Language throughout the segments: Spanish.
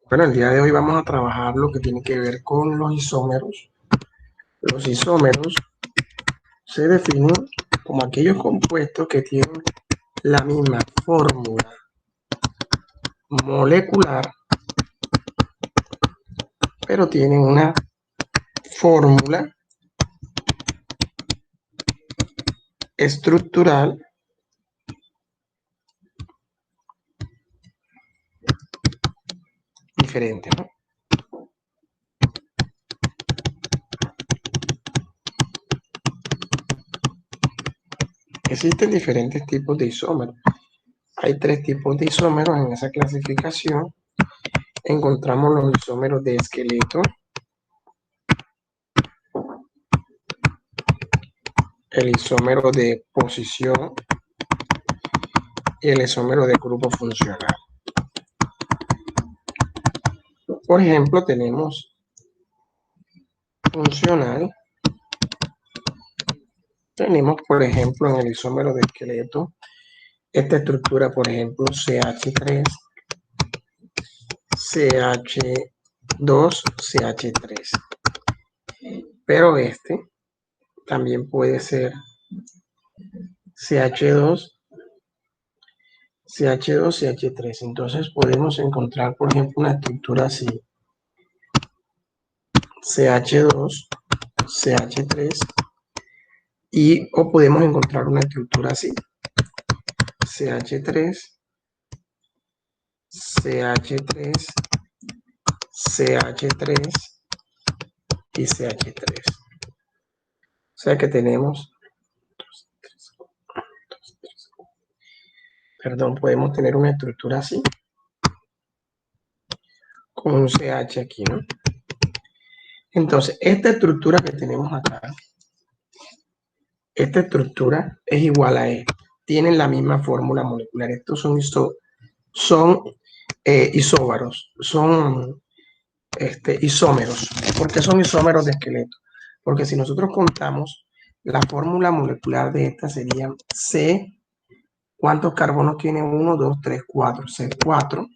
Bueno, el día de hoy vamos a trabajar lo que tiene que ver con los isómeros. Los isómeros se definen como aquellos compuestos que tienen la misma fórmula molecular, pero tienen una fórmula estructural diferente, ¿no? Existen diferentes tipos de isómeros. Hay tres tipos de isómeros en esa clasificación. Encontramos los isómeros de esqueleto, el isómero de posición y el isómero de grupo funcional. Por ejemplo, tenemos funcional. Tenemos, por ejemplo, en el isómero de esqueleto, esta estructura, por ejemplo, CH3, CH2, CH3. Pero este también puede ser CH2, CH2, CH3. Entonces podemos encontrar, por ejemplo, una estructura así. CH2, CH3. O podemos encontrar una estructura así. CH3, CH3, CH3 y CH3. O sea que tenemos, podemos tener una estructura así, con un CH aquí, ¿no? Entonces, esta estructura que tenemos acá, esta estructura es igual a esta. Tienen la misma fórmula molecular. Estos son isóbaros, son isómeros. ¿Por qué son isómeros de esqueleto? Porque si nosotros contamos, la fórmula molecular de esta sería C. ¿Cuántos carbonos tiene? 1, 2, 3, 4. C4.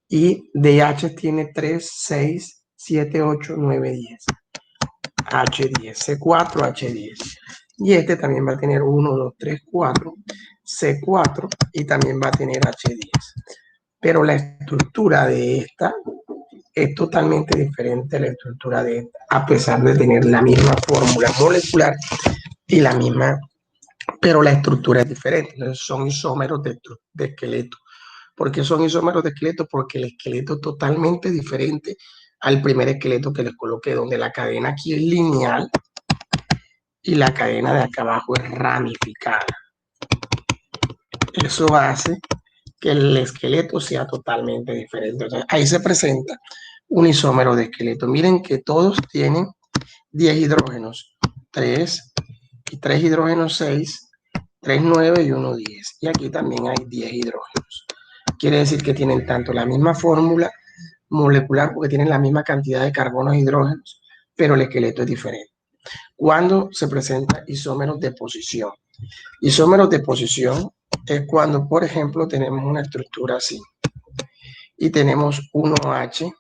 Y DH tiene 3, 6, 7, 8, 9, 10. H10. C4, H10. Y este también va a tener 1, 2, 3, 4. C4 y también va a tener H10. Pero la estructura de esta es totalmente diferente a la estructura de esta, a pesar de tener la misma fórmula molecular y la misma, pero la estructura es diferente. Entonces son isómeros de esqueleto. ¿Por qué son isómeros de esqueleto? Porque el esqueleto es totalmente diferente al primer esqueleto que les coloqué, donde la cadena aquí es lineal y la cadena de acá abajo es ramificada. Eso hace que el esqueleto sea totalmente diferente. Entonces, ahí se presenta un isómero de esqueleto. Miren que todos tienen 10 hidrógenos. 3 y 3 hidrógenos 6, 3, 9 y 1, 10. Y aquí también hay 10 hidrógenos. Quiere decir que tienen tanto la misma fórmula molecular porque tienen la misma cantidad de carbonos e hidrógenos, pero el esqueleto es diferente. ¿Cuándo se presenta isómeros de posición? Isómeros de posición es cuando, por ejemplo, tenemos una estructura así y tenemos 1H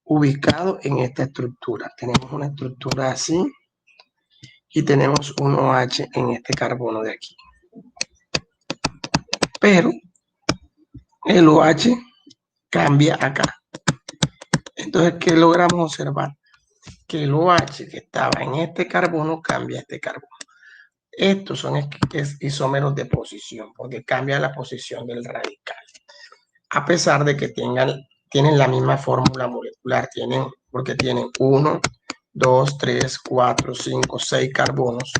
ubicado en esta estructura. Tenemos una estructura así y tenemos 1H en este carbono de aquí. Pero el OH cambia acá. Entonces, ¿qué logramos observar? Que el OH que estaba en este carbono cambia a este carbono. Estos son isómeros de posición, porque cambia la posición del radical. A pesar de que tienen la misma fórmula molecular, porque tienen 1, 2, 3, 4, 5, 6 carbonos.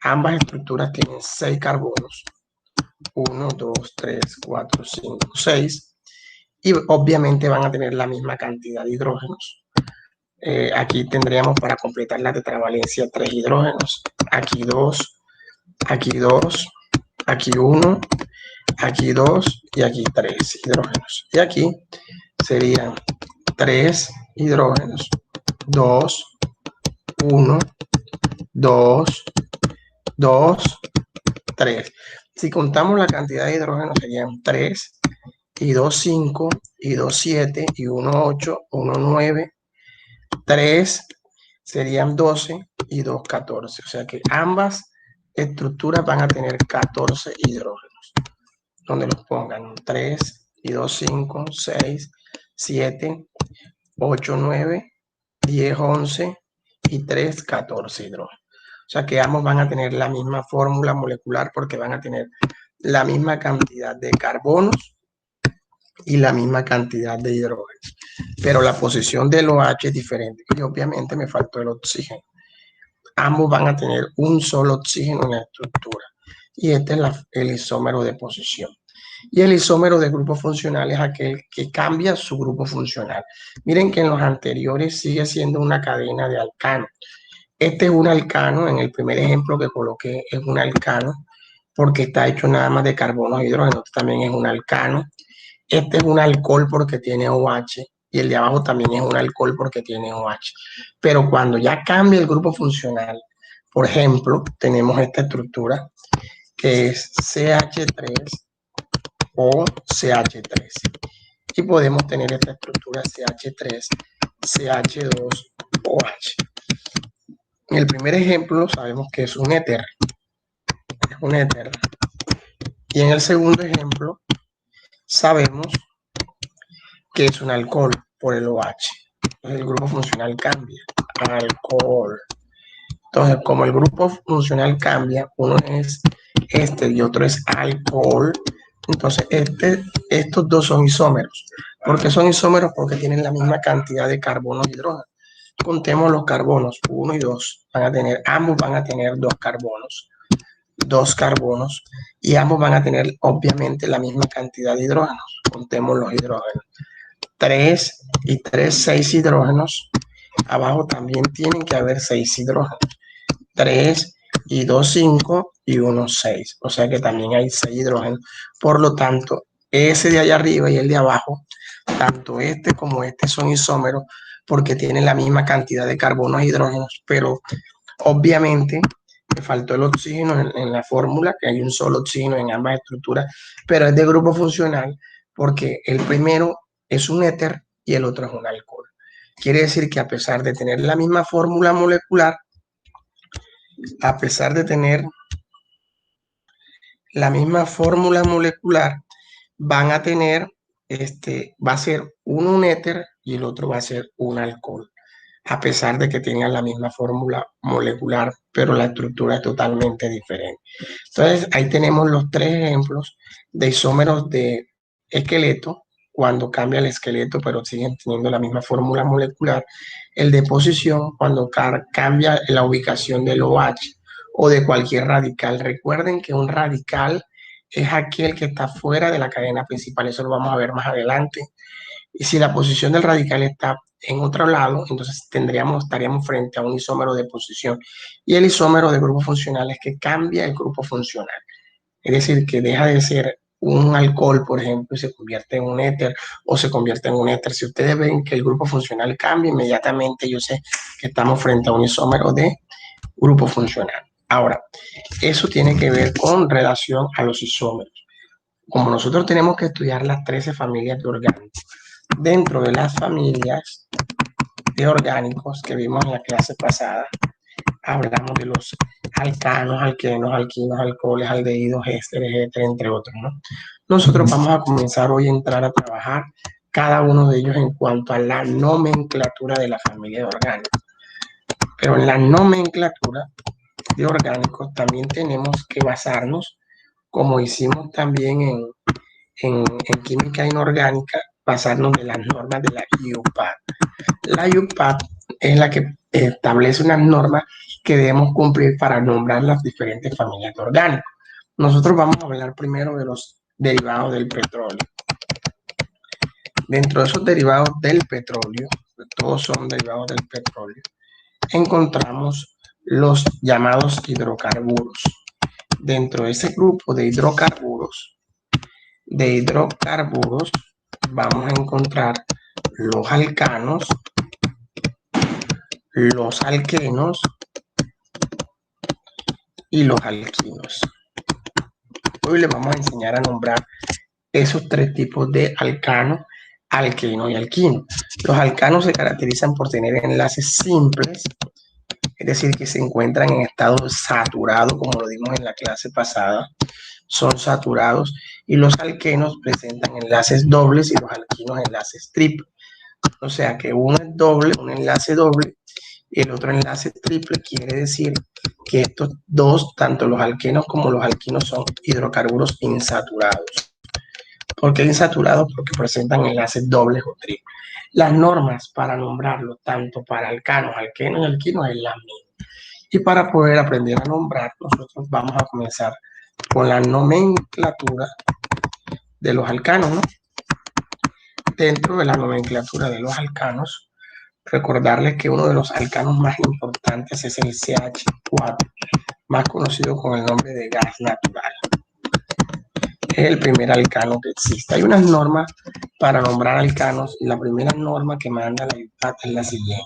Ambas estructuras tienen 6 carbonos. 1, 2, 3, 4, 5, 6. Y obviamente van a tener la misma cantidad de hidrógenos. Aquí tendríamos para completar la tetravalencia 3 hidrógenos. Aquí 2, aquí 2, aquí 1, aquí 2 y aquí 3 hidrógenos. Y aquí serían 3 hidrógenos, 2, 1, 2, 2, 3. Si contamos la cantidad de hidrógenos serían 3 y 2, 5, y 2, 7, y 1, 8, 1, 9, 3 serían 12 y 2, 14. O sea que ambas estructuras van a tener 14 hidrógenos. Donde los pongan 3 y 2, 5, 6, 7, 8, 9, 10, 11 y 3, 14 hidrógenos. O sea que ambos van a tener la misma fórmula molecular porque van a tener la misma cantidad de carbonos y la misma cantidad de hidrógenos. Pero la posición del OH es diferente y obviamente me faltó el oxígeno. Ambos van a tener un solo oxígeno en la estructura y este es el isómero de posición. Y el isómero de grupo funcional es aquel que cambia su grupo funcional. Miren que en los anteriores sigue siendo una cadena de alcanos. Este es un alcano, en el primer ejemplo que coloqué es un alcano porque está hecho nada más de carbono e hidrógeno. Este también es un alcano. Este es un alcohol porque tiene OH y el de abajo también es un alcohol porque tiene OH. Pero cuando ya cambia el grupo funcional, por ejemplo, tenemos esta estructura que es CH3 o CH3. Y podemos tener esta estructura CH3, CH2, OH. En el primer ejemplo sabemos que es un éter. Es un éter. Y en el segundo ejemplo sabemos que es un alcohol por el OH. Entonces el grupo funcional cambia. Alcohol. Entonces, como el grupo funcional cambia, uno es este y otro es alcohol. Entonces, estos dos son isómeros. ¿Por qué son isómeros? Porque tienen la misma cantidad de carbono y hidrógeno. Contemos los carbonos, 1 y 2. Ambos van a tener dos carbonos, y ambos van a tener obviamente la misma cantidad de hidrógenos. Contemos los hidrógenos. 3 y 3, 6 hidrógenos. Abajo también tienen que haber 6 hidrógenos. 3 y 2, 5 y 1, 6. O sea que también hay 6 hidrógenos. Por lo tanto, ese de allá arriba y el de abajo, tanto este como este son isómeros porque tienen la misma cantidad de carbonos e hidrógenos, pero obviamente me faltó el oxígeno en la fórmula, que hay un solo oxígeno en ambas estructuras, pero es de grupo funcional porque el primero es un éter y el otro es un alcohol. Quiere decir que a pesar de tener la misma fórmula molecular, a pesar de tener la misma fórmula molecular, van a tener, va a ser uno un éter y el otro va a ser un alcohol, a pesar de que tengan la misma fórmula molecular, pero la estructura es totalmente diferente. Entonces, ahí tenemos los tres ejemplos de isómeros de esqueleto, cuando cambia el esqueleto, pero siguen teniendo la misma fórmula molecular. El de posición, cuando cambia la ubicación del OH o de cualquier radical. Recuerden que un radical es aquel que está fuera de la cadena principal, eso lo vamos a ver más adelante. Y si la posición del radical está en otro lado, entonces estaríamos frente a un isómero de posición. Y el isómero de grupo funcional es que cambia el grupo funcional. Es decir, que deja de ser un alcohol, por ejemplo, y se convierte en un éter o se convierte en un éter. Si ustedes ven que el grupo funcional cambia, inmediatamente yo sé que estamos frente a un isómero de grupo funcional. Ahora, eso tiene que ver con relación a los isómeros. Como nosotros tenemos que estudiar las 13 familias de orgánicos, dentro de las familias de orgánicos que vimos en la clase pasada, hablamos de los alcanos, alquenos, alquinos, alcoholes, aldehídos, ésteres, éteres, entre otros, ¿no? Nosotros vamos a comenzar hoy a entrar a trabajar cada uno de ellos en cuanto a la nomenclatura de la familia de orgánicos. Pero en la nomenclatura de orgánicos también tenemos que basarnos, como hicimos también en química inorgánica, basarnos de las normas de la IUPAC. La IUPAC es la que establece unas normas que debemos cumplir para nombrar las diferentes familias de orgánicos. Nosotros vamos a hablar primero de los derivados del petróleo. Dentro de esos derivados del petróleo, todos son derivados del petróleo, encontramos los llamados hidrocarburos. Dentro de ese grupo de hidrocarburos, vamos a encontrar los alcanos, los alquenos y los alquinos. Hoy les vamos a enseñar a nombrar esos tres tipos de alcano, alqueno y alquino. Los alcanos se caracterizan por tener enlaces simples, es decir, que se encuentran en estado saturado, como lo vimos en la clase pasada, son saturados, y los alquenos presentan enlaces dobles y los alquinos enlaces triples. O sea que uno es doble, un enlace doble, y el otro enlace triple. Quiere decir que estos dos, tanto los alquenos como los alquinos, son hidrocarburos insaturados. ¿Por qué insaturados? Porque presentan enlaces dobles o triples. Las normas para nombrarlos, tanto para alcanos, alquenos y alquinos, es la misma. Y para poder aprender a nombrar, nosotros vamos a comenzar con la nomenclatura de los alcanos, ¿no? Dentro de la nomenclatura de los alcanos, recordarles que uno de los alcanos más importantes es el CH4, más conocido con el nombre de gas natural. Es el primer alcano que existe. Hay unas normas para nombrar alcanos y la primera norma que manda la IUPAC es la siguiente.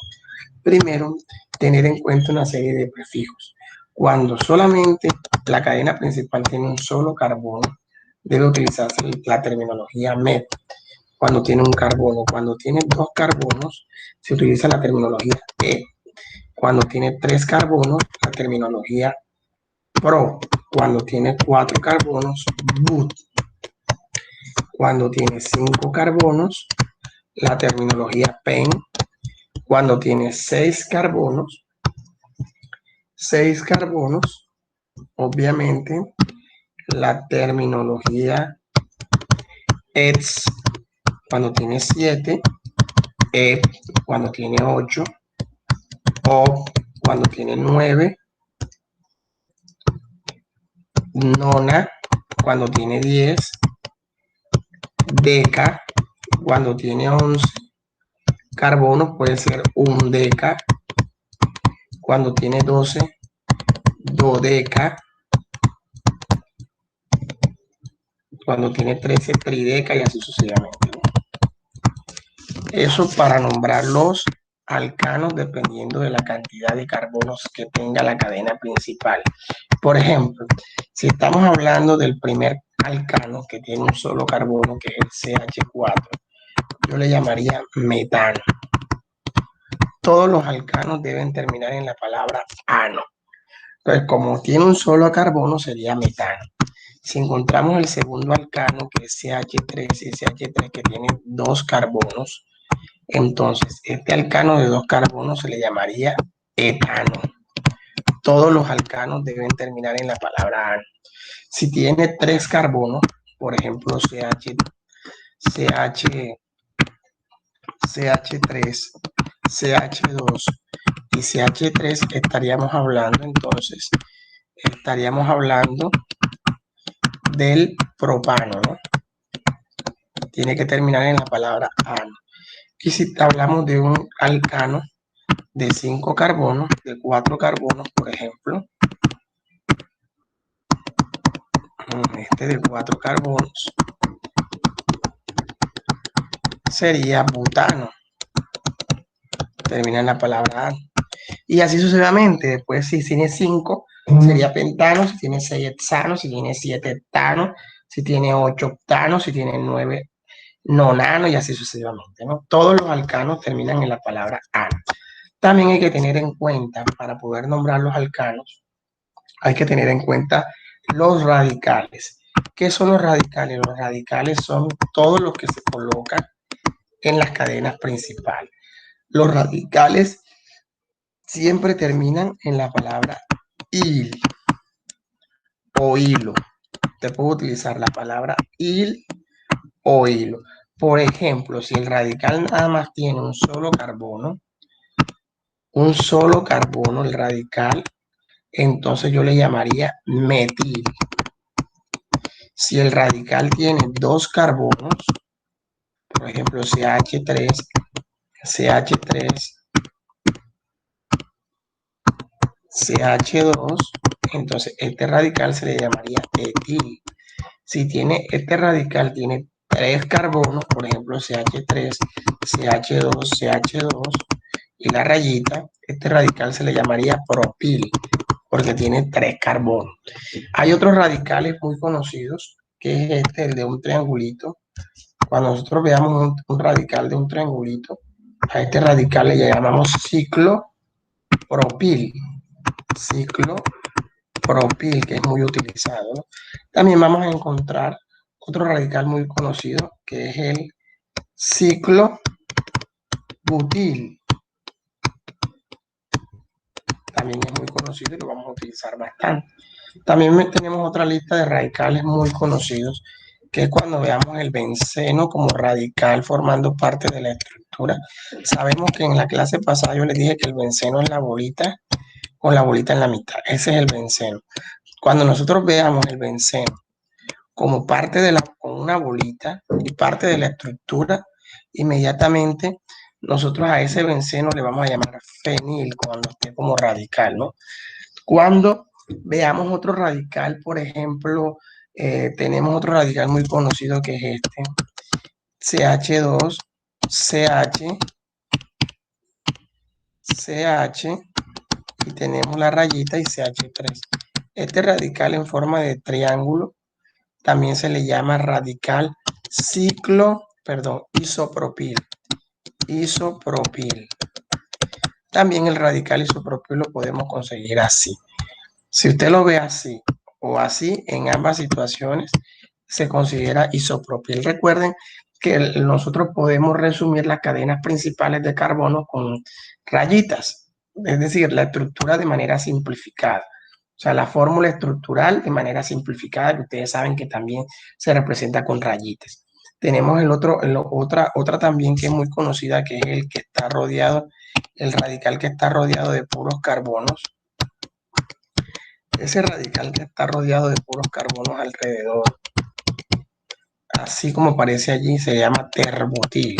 Primero, tener en cuenta una serie de prefijos. Cuando solamente la cadena principal tiene un solo carbono, debe utilizarse la terminología met. Cuando tiene un carbono, cuando tiene dos carbonos, se utiliza la terminología e. Cuando tiene tres carbonos, la terminología pro. Cuando tiene cuatro carbonos, but. Cuando tiene 5 carbonos, la terminología pen. Cuando tiene 6 carbonos, obviamente, la terminología ets. Cuando tiene 7, ep. Cuando tiene 8, op. Cuando tiene 9, nona. Cuando tiene 10, deca. Cuando tiene 11 carbonos, puede ser un deca. Cuando tiene 12, dodeca. Cuando tiene 13, trideca, y así sucesivamente. Eso para nombrar los alcanos dependiendo de la cantidad de carbonos que tenga la cadena principal. Por ejemplo, si estamos hablando del primer alcano que tiene un solo carbono, que es el CH4, yo le llamaría metano. Todos los alcanos deben terminar en la palabra ano. Entonces, como tiene un solo carbono, sería metano. Si encontramos el segundo alcano, que es CH3, que tiene dos carbonos, entonces este alcano de dos carbonos se le llamaría etano. Todos los alcanos deben terminar en la palabra ano. Si tiene tres carbonos, por ejemplo, CH3, CH2 y CH3, estaríamos hablando del propano, ¿no? Tiene que terminar en la palabra ano. Y si hablamos de un alcano de 5 carbonos, de 4 carbonos, por ejemplo, este de 4 carbonos sería butano. Termina en la palabra ano. Y así sucesivamente. Después, si tiene 5, sería pentano. Si tiene 6, hexano. Si tiene 7, heptano. Si tiene 8, octano. Si tiene 9, nonano, y así sucesivamente, ¿no? Todos los alcanos terminan en la palabra ano. También hay que tener en cuenta, para poder nombrar los alcanos, hay que tener en cuenta los radicales. ¿Qué son los radicales? Los radicales son todos los que se colocan en las cadenas principales. Los radicales siempre terminan en la palabra il o hilo. Te puedo utilizar la palabra il o hilo. Por ejemplo, si el radical nada más tiene un solo carbono, el radical, entonces yo le llamaría metil. Si el radical tiene dos carbonos, por ejemplo, CH3, CH2, entonces este radical se le llamaría etil. Si este radical tiene tres carbonos, por ejemplo, CH3, CH2, CH2 y la rayita, este radical se le llamaría propil, porque tiene tres carbonos. Hay otros radicales muy conocidos que es este, el de un triangulito. Cuando nosotros veamos un radical de un triangulito, a este radical le llamamos ciclopropil. Ciclopropil, que es muy utilizado, ¿no? También vamos a encontrar otro radical muy conocido, que es el ciclobutil. También es muy conocido y lo vamos a utilizar bastante. También tenemos otra lista de radicales muy conocidos, que es cuando veamos el benceno como radical formando parte de la estructura. Sabemos que en la clase pasada yo les dije que el benceno es la bolita con la bolita en la mitad. Ese es el benceno. Cuando nosotros veamos el benceno como parte de con una bolita y parte de la estructura, inmediatamente nosotros a ese benceno le vamos a llamar fenil cuando esté como radical, ¿no? Cuando veamos otro radical, por ejemplo, tenemos otro radical muy conocido que es este, CH2, CH, CH, y tenemos la rayita y CH3. Este radical en forma de triángulo también se le llama radical isopropil. Isopropil. También el radical isopropil lo podemos conseguir así. Si usted lo ve así o así, en ambas situaciones se considera isopropil. Recuerden que nosotros podemos resumir las cadenas principales de carbono con rayitas, es decir, la estructura de manera simplificada. O sea, la fórmula estructural de manera simplificada, que ustedes saben que también se representa con rayitas. Tenemos otra también que es muy conocida, que es el que está rodeado, el radical que está rodeado de puros carbonos. Ese radical que está rodeado de puros carbonos alrededor, así como aparece allí, se llama terbutil.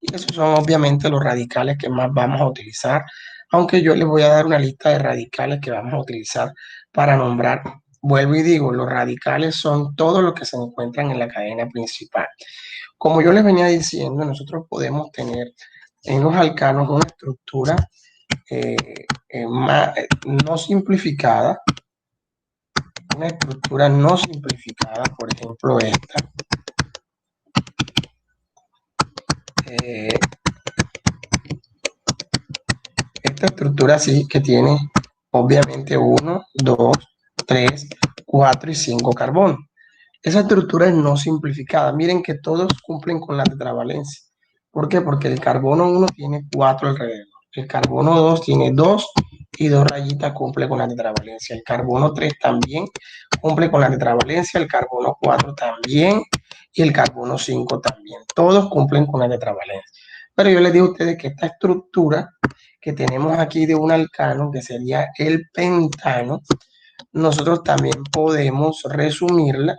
Y esos son obviamente los radicales que más vamos a utilizar, aunque yo les voy a dar una lista de radicales que vamos a utilizar para nombrar. Vuelvo y digo, los radicales son todo lo que se encuentran en la cadena principal. Como yo les venía diciendo, nosotros podemos tener en los alcanos una estructura no simplificada, por ejemplo esta. Esta estructura sí que tiene obviamente 1, 2, 3, 4 y 5 carbonos. Esa estructura es no simplificada. Miren que todos cumplen con la tetravalencia. ¿Por qué? Porque el carbono 1 tiene 4 alrededor. El carbono 2 tiene 2 y 2 rayitas cumple con la tetravalencia. El carbono 3 también cumple con la tetravalencia. El carbono 4 también. Y el carbono 5 también. Todos cumplen con la tetravalencia. Pero yo les digo a ustedes que esta estructura que tenemos aquí de un alcano, que sería el pentano, nosotros también podemos resumirla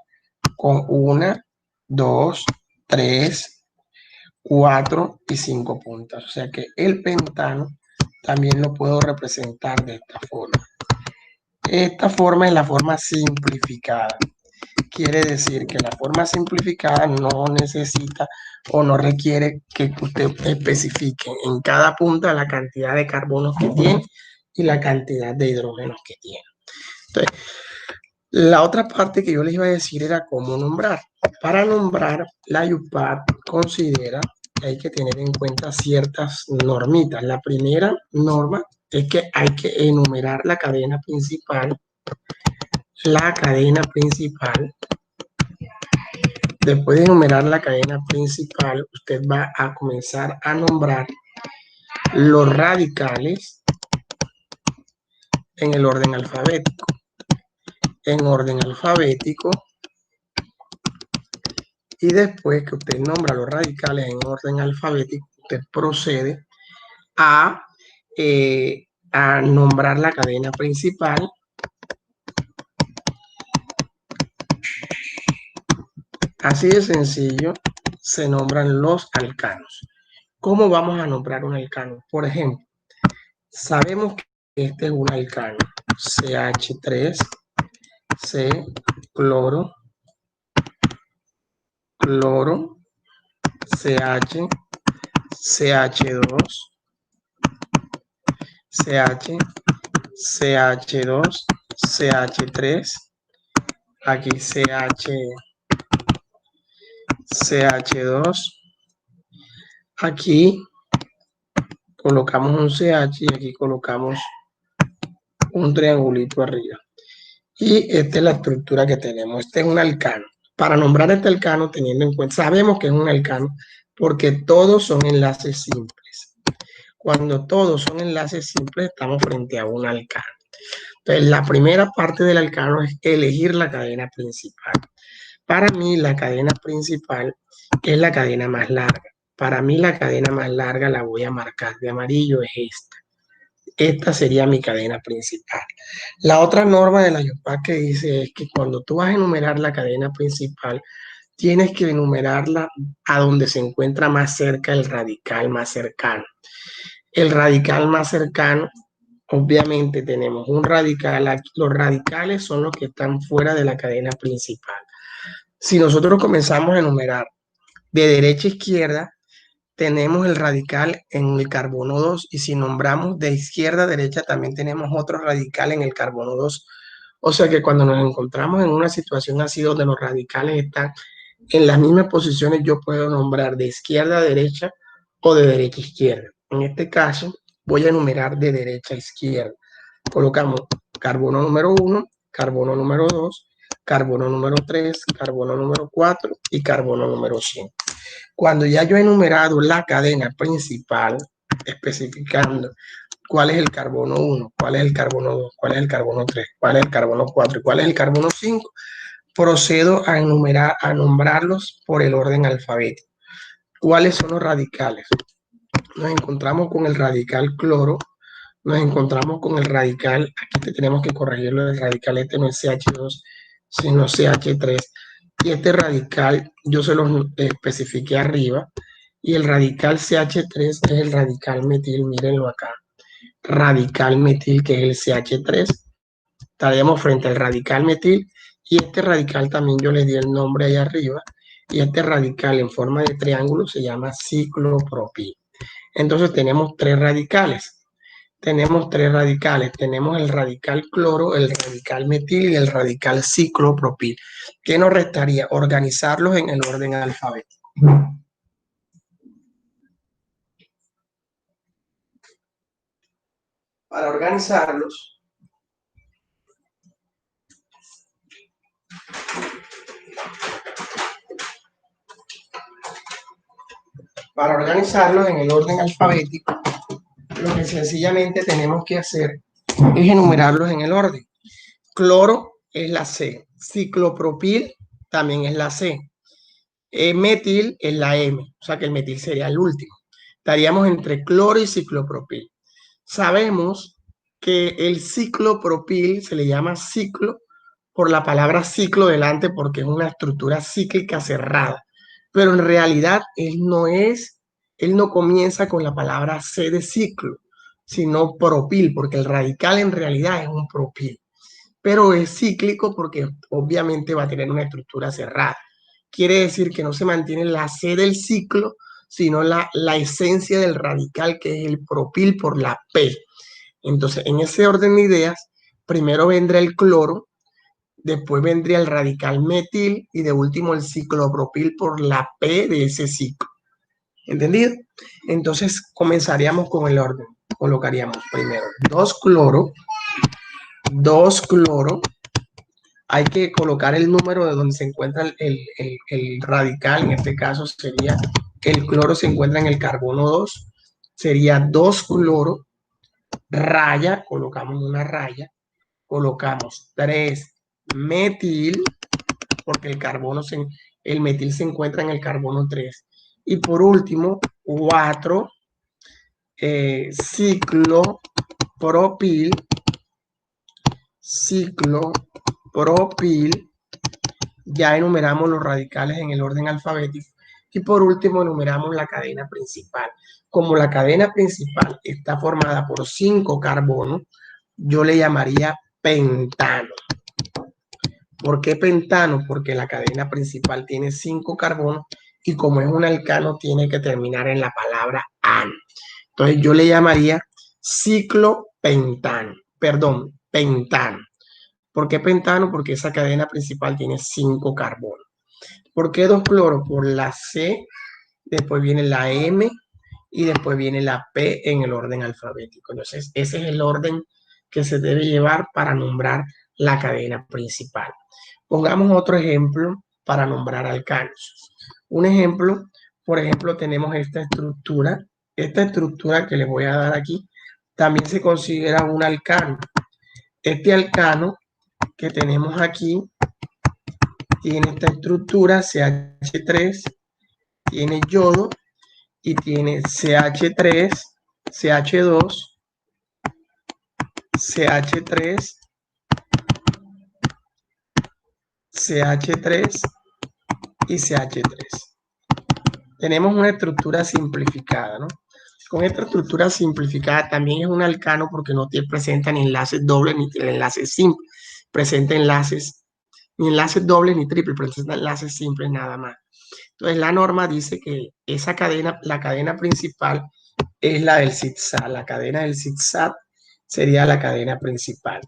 con 1, 2, 3, 4 y 5 puntas. O sea que el pentano también lo puedo representar de esta forma. Esta forma es la forma simplificada. Quiere decir que la forma simplificada no necesita o no requiere que usted especifique en cada punta la cantidad de carbonos que tiene y la cantidad de hidrógenos que tiene. Entonces, la otra parte que yo les iba a decir era cómo nombrar. Para nombrar, la IUPAC considera que hay que tener en cuenta ciertas normitas. La primera norma es que hay que enumerar la cadena principal. Después de enumerar la cadena principal, usted va a comenzar a nombrar los radicales en el orden alfabético. En orden alfabético. Y después que usted nombra los radicales en orden alfabético, usted procede a nombrar la cadena principal. Así de sencillo se nombran los alcanos. ¿Cómo vamos a nombrar un alcano? Por ejemplo, sabemos que este es un alcano, CH3, C, cloro, CH, CH2, CH, CH2, CH3, aquí CH2, aquí colocamos un CH y aquí colocamos un triangulito arriba. Y esta es la estructura que tenemos. Este es un alcano. Para nombrar este alcano, teniendo en cuenta, sabemos que es un alcano porque todos son enlaces simples. Cuando todos son enlaces simples, estamos frente a un alcano. Entonces, la primera parte del alcano es elegir la cadena principal. Para mí, la cadena principal es la cadena más larga. Para mí, la cadena más larga la voy a marcar de amarillo, es esta. Esta sería mi cadena principal. La otra norma de la IUPAC que dice es que cuando tú vas a enumerar la cadena principal, tienes que enumerarla a donde se encuentra más cerca el radical más cercano. El radical más cercano, obviamente tenemos un radical aquí. Los radicales son los que están fuera de la cadena principal. Si nosotros comenzamos a enumerar de derecha a izquierda, tenemos el radical en el carbono 2 y si nombramos de izquierda a derecha también tenemos otro radical en el carbono 2. O sea que cuando nos encontramos en una situación así donde los radicales están en las mismas posiciones, yo puedo nombrar de izquierda a derecha o de derecha a izquierda. En este caso voy a enumerar de derecha a izquierda. Colocamos carbono número 1, carbono número 2, carbono número 3, carbono número 4 y carbono número 5. Cuando ya yo he enumerado la cadena principal, especificando cuál es el carbono 1, cuál es el carbono 2, cuál es el carbono 3, cuál es el carbono 4 y cuál es el carbono 5, procedo a enumerar, a nombrarlos por el orden alfabético. ¿Cuáles son los radicales? Nos encontramos con el radical cloro, nos encontramos con el radical, aquí tenemos que corregirlo, el radical este no es CH2, sino CH3. Y este radical yo se lo especifiqué arriba. Y el radical CH3 es el radical metil, mírenlo acá. Radical metil, que es el CH3. Estaríamos frente al radical metil. Y este radical también yo le di el nombre ahí arriba. Y este radical en forma de triángulo se llama ciclopropil. Entonces tenemos tres radicales. Tenemos el radical cloro, el radical metil y el radical ciclopropil. ¿Qué nos restaría? Organizarlos en el orden alfabético. Para organizarlos, en el orden alfabético, lo que sencillamente tenemos que hacer es enumerarlos en el orden. Cloro es la C, ciclopropil también es la C, metil es la M, o sea que el metil sería el último. Estaríamos entre cloro y ciclopropil. Sabemos que el ciclopropil se le llama ciclo por la palabra ciclo delante porque es una estructura cíclica cerrada, pero en realidad él no comienza con la palabra C de ciclo, sino propil, porque el radical en realidad es un propil, pero es cíclico porque obviamente va a tener una estructura cerrada. Quiere decir que no se mantiene la C del ciclo, sino la esencia del radical, que es el propil por la P. Entonces, en ese orden de ideas, primero vendrá el cloro, después vendría el radical metil y de último el ciclopropil por la P de ese ciclo. ¿Entendido? Entonces, comenzaríamos con el orden. Colocaríamos primero 2 cloro, hay que colocar el número de donde se encuentra el radical, en este caso sería, el cloro se encuentra en el carbono 2, sería 2 cloro, raya, colocamos una raya, colocamos 3 metil, porque el metil se encuentra en el carbono 3, y por último 4 ciclopropil, ya enumeramos los radicales en el orden alfabético y por último enumeramos la cadena principal. Como la cadena principal está formada por 5 carbonos, yo le llamaría pentano. ¿Por qué pentano? Porque la cadena principal tiene 5 carbonos y como es un alcano tiene que terminar en la palabra ano. Entonces yo le llamaría ciclopentano, pentano. ¿Por qué pentano? Porque esa cadena principal tiene 5 carbonos. ¿Por qué 2 cloros? Por la C, después viene la M y después viene la P en el orden alfabético. Entonces, ese es el orden que se debe llevar para nombrar la cadena principal. Pongamos otro ejemplo para nombrar alcanos. Un ejemplo, por ejemplo, tenemos esta estructura. Esta estructura que les voy a dar aquí también se considera un alcano. Este alcano que tenemos aquí tiene esta estructura CH3, tiene yodo y tiene CH3, CH2, CH3, CH3 y CH3. Tenemos una estructura simplificada, ¿no? Con esta estructura simplificada también es un alcano porque no te presenta ni enlaces dobles ni enlaces simples. Presenta enlaces, ni enlaces dobles ni triples, presenta enlaces simples nada más. Entonces la norma dice que esa cadena, la cadena principal es la del zigzag. La cadena del zigzag sería la cadena principal.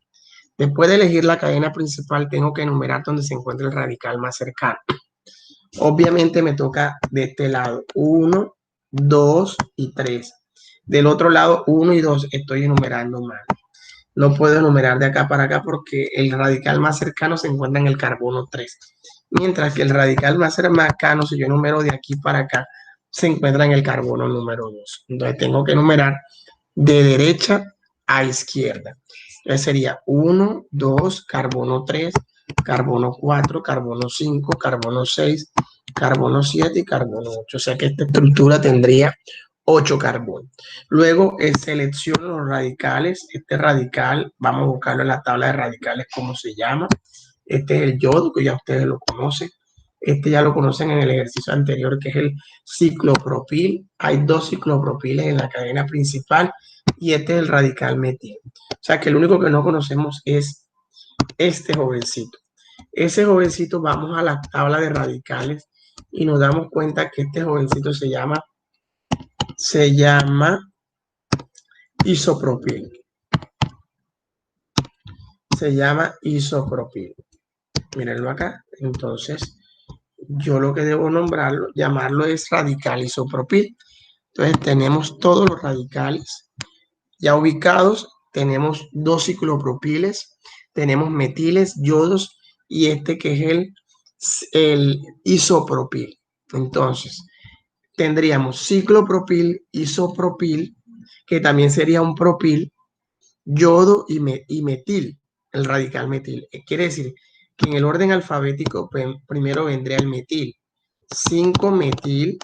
Después de elegir la cadena principal, tengo que enumerar donde se encuentra el radical más cercano. Obviamente me toca de este lado 1, 2 y 3. Del otro lado 1 y 2 estoy enumerando mal. No puedo enumerar de acá para acá porque el radical más cercano se encuentra en el carbono 3. Mientras que el radical más cercano, si yo enumero de aquí para acá, se encuentra en el carbono número 2. Entonces tengo que enumerar de derecha a izquierda. Entonces sería 1, 2, carbono 3, carbono 4, carbono 5, carbono 6, carbono 7 y carbono 8. O sea que esta estructura tendría 8 carbonos. Luego selecciono los radicales. Este radical, vamos a buscarlo en la tabla de radicales, ¿cómo se llama? Este es el yodo, que ya ustedes lo conocen. Este ya lo conocen en el ejercicio anterior, que es el ciclopropil. Hay 2 ciclopropiles en la cadena principal y este es el radical metil. O sea que el único que no conocemos es este jovencito. Ese jovencito, vamos a la tabla de radicales y nos damos cuenta que este jovencito se llama isopropil. Se llama isopropil. Mírenlo acá. Entonces, yo lo que debo nombrarlo, llamarlo es radical isopropil. Entonces, tenemos todos los radicales ya ubicados. Tenemos 2 ciclopropiles, tenemos metiles, yodos y este que es el isopropil. Entonces, tendríamos ciclopropil, isopropil, que también sería un propil, yodo y metil, el radical metil. Quiere decir que en el orden alfabético primero vendría el metil, 5-metil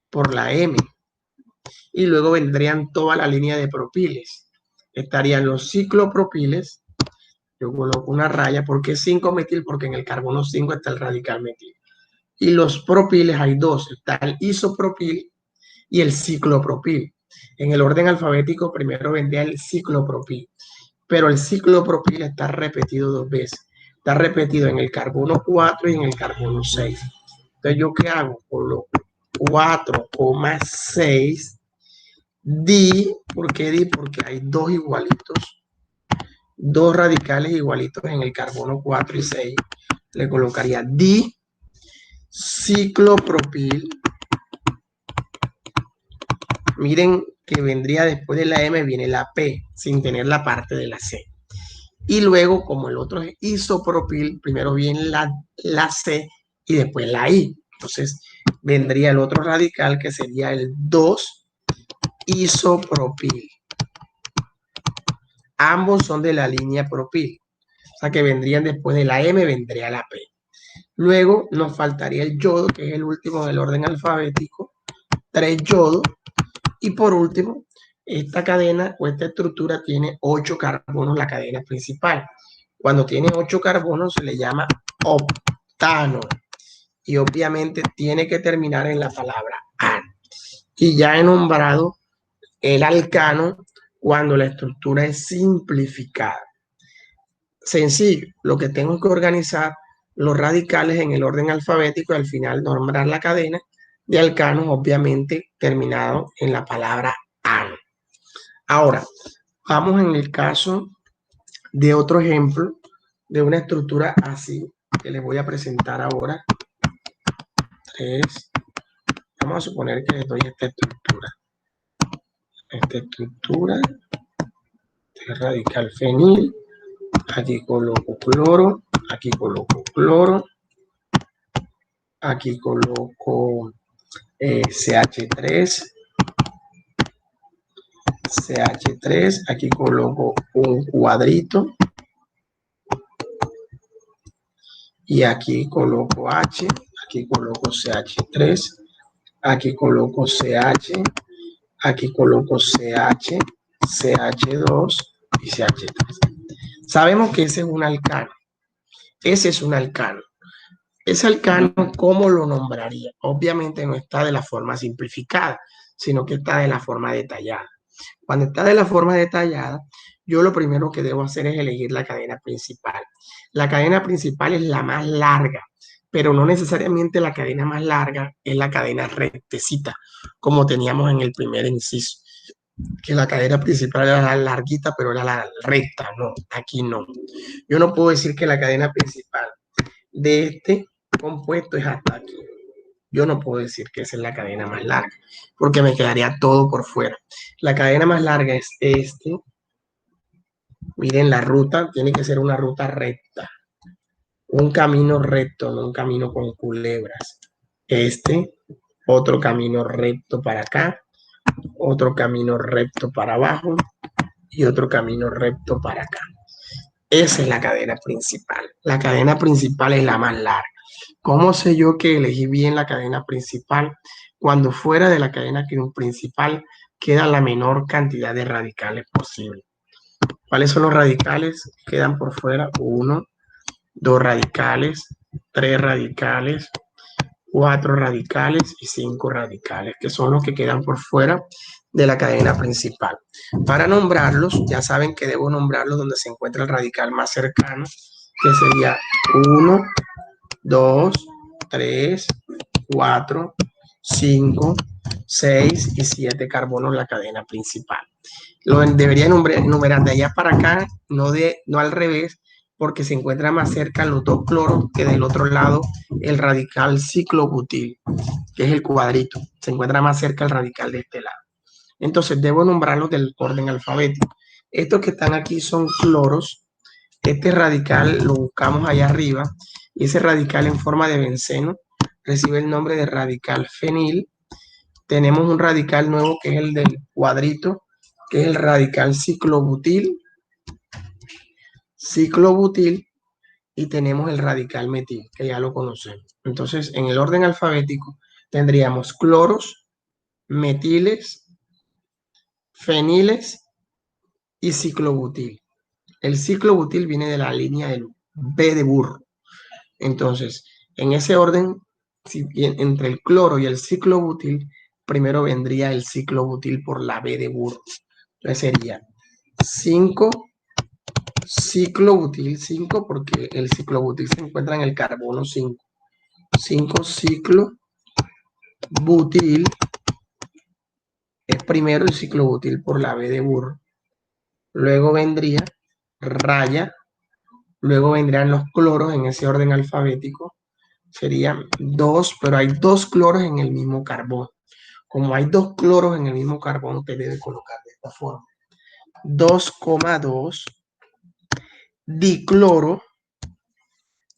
por la M, y luego vendrían toda la línea de propiles. Estarían los ciclopropiles, yo coloco una raya, ¿por qué 5-metil? Porque en el carbono 5 está el radical metil. Y los propiles hay 2, está el isopropil y el ciclopropil. En el orden alfabético primero vendría el ciclopropil, pero el ciclopropil está repetido 2 veces. Está repetido en el carbono 4 y en el carbono 6. Entonces, ¿yo qué hago? Coloco 4,6 di. ¿Por qué di? Porque hay 2 igualitos, 2 radicales igualitos en el carbono 4 y 6. Le colocaría di ciclopropil. Miren que vendría después de la M, viene la P, sin tener la parte de la C. Y luego, como el otro es isopropil, primero viene la C y después la I. Entonces, vendría el otro radical que sería el 2 isopropil. Ambos son de la línea propil. O sea que vendrían después de la M, vendría la P. Luego nos faltaría el yodo, que es el último del orden alfabético. 3 yodo. Y por último, esta cadena o esta estructura tiene 8 carbonos, la cadena principal. Cuando tiene 8 carbonos se le llama octano. Y obviamente tiene que terminar en la palabra an. Y ya he nombrado el alcano cuando la estructura es simplificada. Sencillo, lo que tengo que organizar los radicales en el orden alfabético y al final nombrar la cadena de alcanos, obviamente terminado en la palabra an. Ahora, vamos en el caso de otro ejemplo de una estructura así, que les voy a presentar ahora. 3. Vamos a suponer que les doy esta estructura. Esta estructura de radical fenil. Aquí coloco cloro, aquí coloco cloro, aquí coloco CH3, CH3, aquí coloco un cuadrito y aquí coloco H, aquí coloco CH3, aquí coloco CH, aquí coloco CH, CH2 y CH3. Sabemos que ese es un alcano. Ese es un alcano. Ese alcano, ¿cómo lo nombraría? Obviamente no está de la forma simplificada, sino que está de la forma detallada. Cuando está de la forma detallada, yo lo primero que debo hacer es elegir la cadena principal. La cadena principal es la más larga, pero no necesariamente la cadena más larga es la cadena rectecita, como teníamos en el primer inciso, que la cadena principal era la larguita, pero era la recta. No, aquí no. Yo no puedo decir que la cadena principal de este compuesto es hasta aquí. Yo no puedo decir que esa es la cadena más larga, porque me quedaría todo por fuera. La cadena más larga es este. Miren, la ruta tiene que ser una ruta recta. Un camino recto, no un camino con culebras. Este, otro camino recto para acá, otro camino recto para abajo y otro camino recto para acá. Esa es la cadena principal. La cadena principal es la más larga. ¿Cómo sé yo que elegí bien la cadena principal? Cuando fuera de la cadena principal queda la menor cantidad de radicales posible. ¿Cuáles son los radicales? Quedan por fuera 1, 2 radicales, 3 radicales, 4 radicales y 5 radicales, que son los que quedan por fuera de la cadena principal. Para nombrarlos, ya saben que debo nombrarlos donde se encuentra el radical más cercano, que sería 1, 2, 3, 4, 5, 6 y 7 carbonos la cadena principal. Lo debería enumerar de allá para acá, no al revés, porque se encuentra más cerca los dos cloros que del otro lado el radical ciclobutil, que es el cuadrito. Se encuentra más cerca el radical de este lado. Entonces debo nombrarlos del orden alfabético. Estos que están aquí son cloros. Este radical lo buscamos allá arriba y ese radical en forma de benceno recibe el nombre de radical fenil. Tenemos un radical nuevo que es el del cuadrito, que es el radical ciclobutil, y tenemos el radical metil, que ya lo conocemos. Entonces, en el orden alfabético tendríamos cloros, metiles, feniles y ciclobutil. El ciclobutil viene de la línea del B de burro. Entonces, en ese orden, entre el cloro y el ciclobutil, primero vendría el ciclobutil por la B de burro. Entonces sería 5 ciclobutil, 5 porque el ciclobutil se encuentra en el carbono 5. 5 ciclobutil es primero el ciclobutil por la B de burro. Luego vendría raya. Luego vendrían los cloros en ese orden alfabético. Serían 2, pero hay 2 cloros en el mismo carbón. Como hay 2 cloros en el mismo carbón, te debe colocar de esta forma. 2,2 dicloro,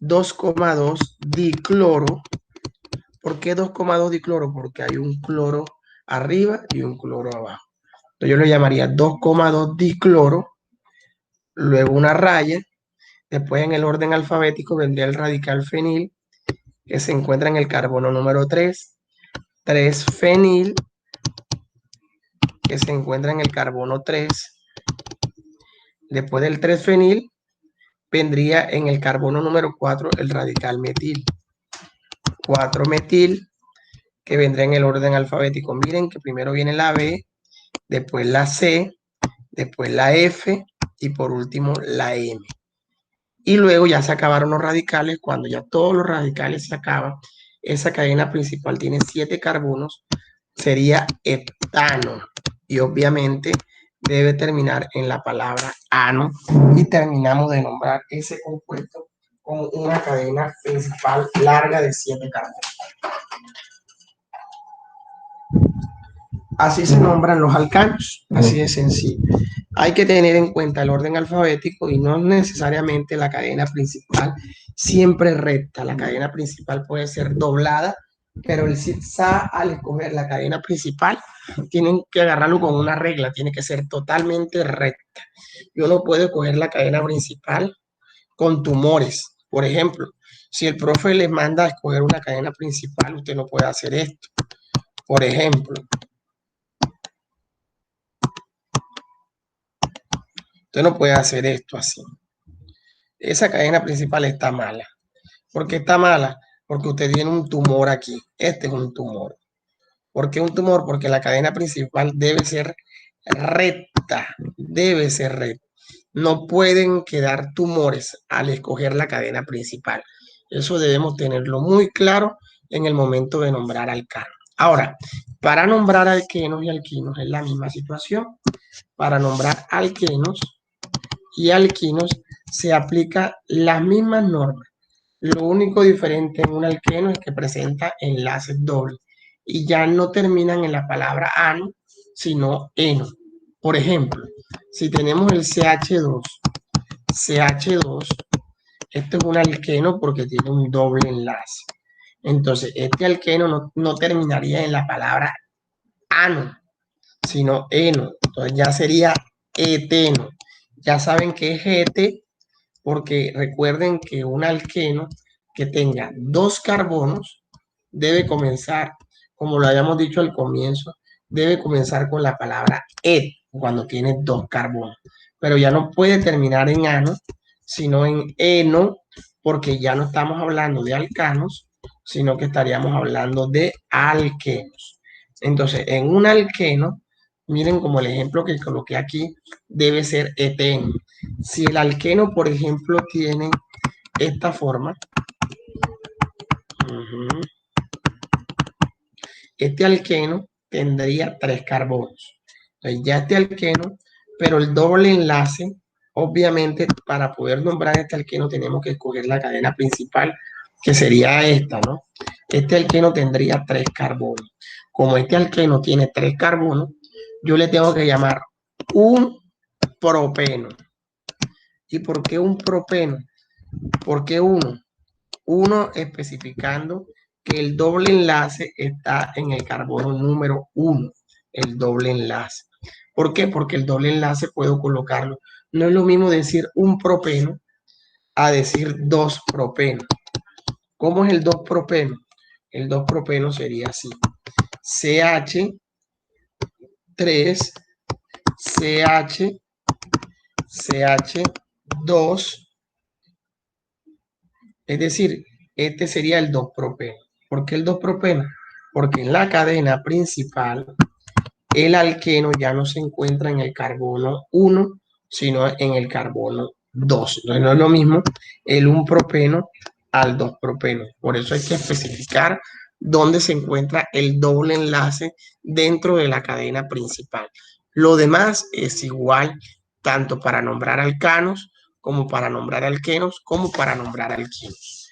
2,2 dicloro. ¿Por qué 2,2 dicloro? Porque hay un cloro arriba y un cloro abajo. Entonces yo lo llamaría 2,2 dicloro, luego una raya, después en el orden alfabético vendría el radical fenil, que se encuentra en el carbono número 3, 3 fenil, que se encuentra en el carbono 3. Después del 3 fenil, vendría en el carbono número 4 el radical metil. 4 metil, que vendrá en el orden alfabético. Miren que primero viene la B, después la C, después la F y por último la M. Y luego ya se acabaron los radicales. Cuando ya todos los radicales se acaban, esa cadena principal tiene 7 carbonos, sería heptano. Y obviamente debe terminar en la palabra ano y terminamos de nombrar ese compuesto con una cadena principal larga de 7 carbonos. Así se nombran los alcanos, así de sencillo. Hay que tener en cuenta el orden alfabético y no necesariamente la cadena principal siempre recta. La cadena principal puede ser doblada, pero el zigzag al escoger la cadena principal tienen que agarrarlo con una regla, tiene que ser totalmente recta. Yo no puedo escoger la cadena principal con tumores. Por ejemplo, si el profe les manda a escoger una cadena principal, usted no puede hacer esto. Por ejemplo, usted no puede hacer esto así. Esa cadena principal está mala. ¿Por qué está mala? Porque usted tiene un tumor aquí. Este es un tumor. ¿Por qué un tumor? Porque la cadena principal debe ser recta. Debe ser recta. No pueden quedar tumores al escoger la cadena principal. Eso debemos tenerlo muy claro en el momento de nombrar alcanos. Ahora, para nombrar alquenos y alquinos es la misma situación. Para nombrar alquenos y alquinos se aplica las mismas normas. Lo único diferente en un alqueno es que presenta enlaces dobles y ya no terminan en la palabra ano, sino eno. Por ejemplo, si tenemos el CH2, este es un alqueno porque tiene un doble enlace. Entonces, este alqueno no terminaría en la palabra ano, sino eno. Entonces ya sería eteno. Ya saben que es ete porque recuerden que un alqueno que tenga 2 carbonos debe comenzar, como lo habíamos dicho al comienzo, debe comenzar con la palabra et cuando tiene 2 carbonos. Pero ya no puede terminar en ano, sino en eno, porque ya no estamos hablando de alcanos, sino que estaríamos hablando de alquenos. Entonces, en un alqueno, miren como el ejemplo que coloqué aquí, debe ser eteno. Si el alqueno, por ejemplo, tiene esta forma, este alqueno tendría 3 carbonos. Entonces ya este alqueno, pero el doble enlace, obviamente para poder nombrar este alqueno tenemos que escoger la cadena principal, que sería esta, ¿no? Este alqueno tendría 3 carbonos. Como este alqueno tiene 3 carbonos, yo le tengo que llamar un propeno. ¿Y por qué un propeno? ¿Por qué uno? Uno especificando que el doble enlace está en el carbono número 1, el doble enlace. ¿Por qué? Porque el doble enlace puedo colocarlo. No es lo mismo decir un propeno a decir 2 propenos. ¿Cómo es el 2 propeno? El 2 propeno sería así. CH3, CH2. Es decir, este sería el 2-propeno. ¿Por qué el 2-propeno? Porque en la cadena principal el alqueno ya no se encuentra en el carbono 1, sino en el carbono 2. Entonces no es lo mismo el 1-propeno al 2-propeno. Por eso hay que especificar dónde se encuentra el doble enlace dentro de la cadena principal. Lo demás es igual tanto para nombrar alcanos como para nombrar alquenos, como para nombrar alquinos.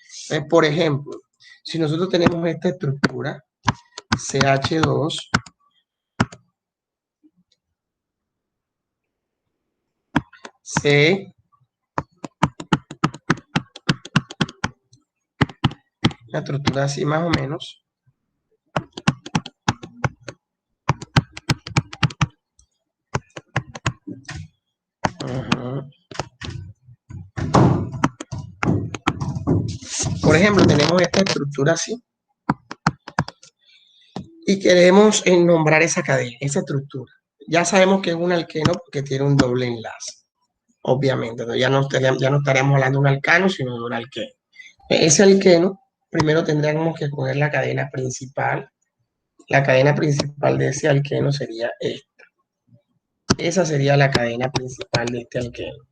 Por ejemplo, si nosotros tenemos esta estructura, CH2, C, la estructura así más o menos. Por ejemplo, tenemos esta estructura así y queremos nombrar esa cadena, esa estructura. Ya sabemos que es un alqueno porque tiene un doble enlace, obviamente. Entonces ya no estaríamos hablando de un alcano, sino de un alqueno. Ese alqueno, primero tendríamos que escoger la cadena principal. La cadena principal de ese alqueno sería esta. Esa sería la cadena principal de este alqueno.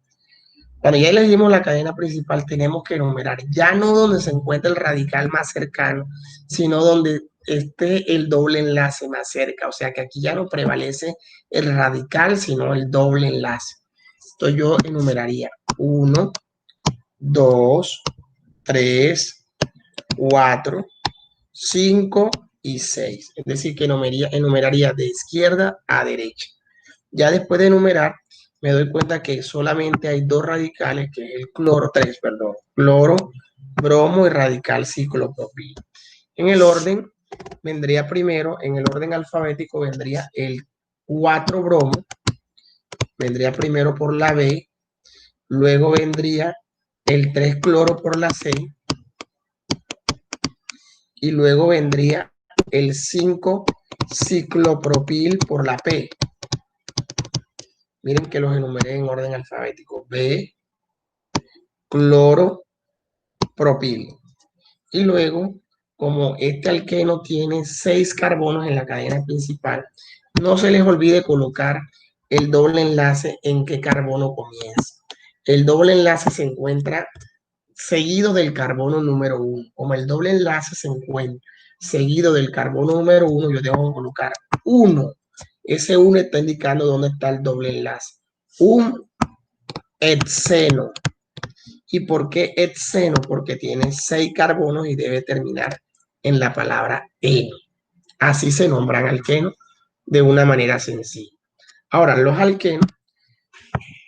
Cuando ya elegimos la cadena principal, tenemos que enumerar ya no donde se encuentra el radical más cercano, sino donde esté el doble enlace más cerca. O sea que aquí ya no prevalece el radical, sino el doble enlace. Entonces yo enumeraría 1, 2, 3, 4, 5 y 6. Es decir, que enumeraría de izquierda a derecha. Ya después de enumerar, me doy cuenta que solamente hay dos radicales, que es el cloro, tres, perdón, cloro, bromo y radical ciclopropil. En el orden, vendría primero, en el orden alfabético, vendría el 4 bromo, vendría primero por la B, luego vendría el 3 cloro por la C, y luego vendría el 5 ciclopropil por la P. Miren que los enumeré en orden alfabético. B, cloro, propil. Y luego, como este alqueno tiene 6 carbonos en la cadena principal, no se les olvide colocar el doble enlace en qué carbono comienza. El doble enlace se encuentra seguido del carbono número 1. Como el doble enlace se encuentra seguido del carbono número 1, yo tengo que colocar 1. Ese 1 está indicando dónde está el doble enlace. Un hexeno. ¿Y por qué hexeno? Porque tiene 6 carbonos y debe terminar en la palabra eno. Así se nombran alquenos de una manera sencilla. Ahora, los alquenos,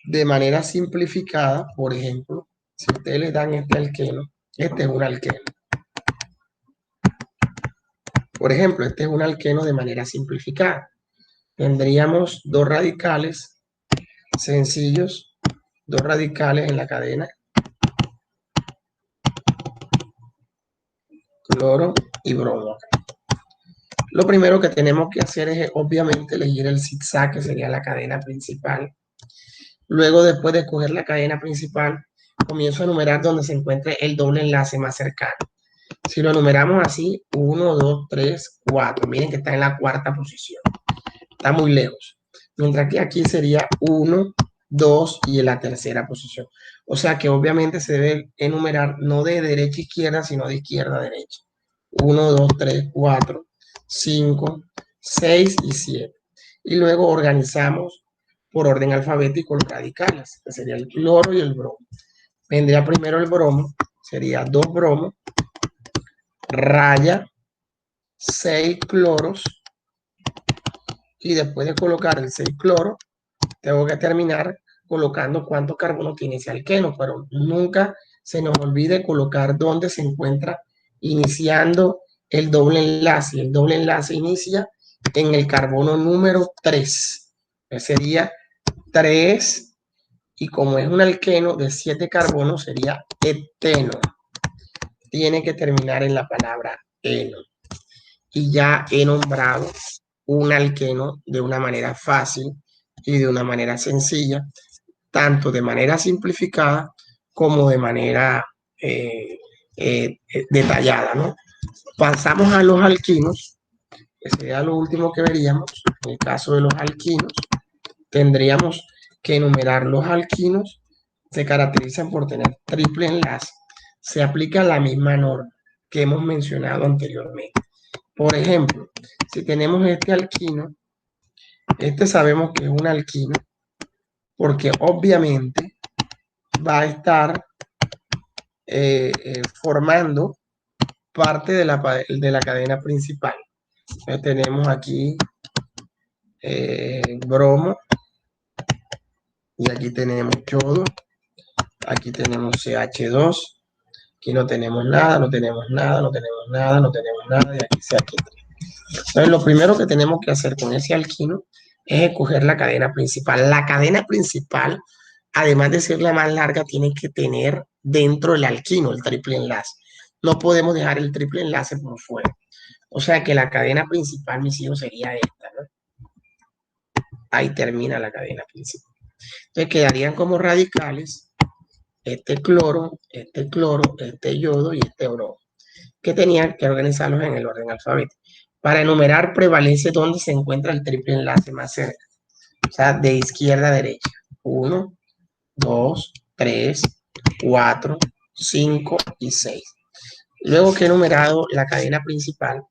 de manera simplificada, por ejemplo, si ustedes le dan este alqueno, este es un alqueno. Por ejemplo, este es un alqueno de manera simplificada. Tendríamos dos radicales sencillos, dos radicales en la cadena, cloro y bromo. Lo primero que tenemos que hacer es obviamente elegir el zigzag, que sería la cadena principal. Luego, después de escoger la cadena principal, comienzo a enumerar donde se encuentre el doble enlace más cercano. Si lo enumeramos así, 1, 2, 3, 4. Miren que está en la cuarta posición. Está muy lejos. Mientras que aquí sería 1, 2 y en la tercera posición. O sea que obviamente se debe enumerar no de derecha a izquierda, sino de izquierda a derecha. 1, 2, 3, 4, 5, 6 y 7. Y luego organizamos por orden alfabético los radicales, que sería el cloro y el bromo. Vendría primero el bromo, sería 2 bromos, raya, 6 cloros, y después de colocar el 6 cloro, tengo que terminar colocando cuántos carbonos tiene ese alqueno, pero nunca se nos olvide colocar dónde se encuentra iniciando el doble enlace. El doble enlace inicia en el carbono número 3. Sería 3, y como es un alqueno de 7 carbonos, sería eteno. Tiene que terminar en la palabra eno. Y ya he nombrado un alqueno de una manera fácil y de una manera sencilla, tanto de manera simplificada como de manera detallada, ¿no? Pasamos a los alquinos, que sería lo último que veríamos. En el caso de los alquinos, tendríamos que enumerar los alquinos. Se caracterizan por tener triple enlace. Se aplica la misma norma que hemos mencionado anteriormente. Por ejemplo, si tenemos este alquino, este sabemos que es un alquino porque obviamente va a estar formando parte de la cadena principal. Entonces tenemos aquí bromo, y aquí tenemos yodo, aquí tenemos CH2, aquí no tenemos nada, no tenemos nada, no tenemos nada, no tenemos nada, y aquí CH3. Entonces lo primero que tenemos que hacer con ese alquino es escoger la cadena principal. La cadena principal, además de ser la más larga, tiene que tener dentro del alquino el triple enlace. No podemos dejar el triple enlace por fuera. O sea que la cadena principal, mis hijos, sería esta, ¿no? Ahí termina la cadena principal. Entonces quedarían como radicales este cloro, este yodo y este bromo, que tenían que organizarlos en el orden alfabético. Para enumerar, prevalece donde se encuentra el triple enlace más cerca. O sea, de izquierda a derecha. 1, 2, 3, 4, 5 y 6. Luego que he enumerado la cadena principal,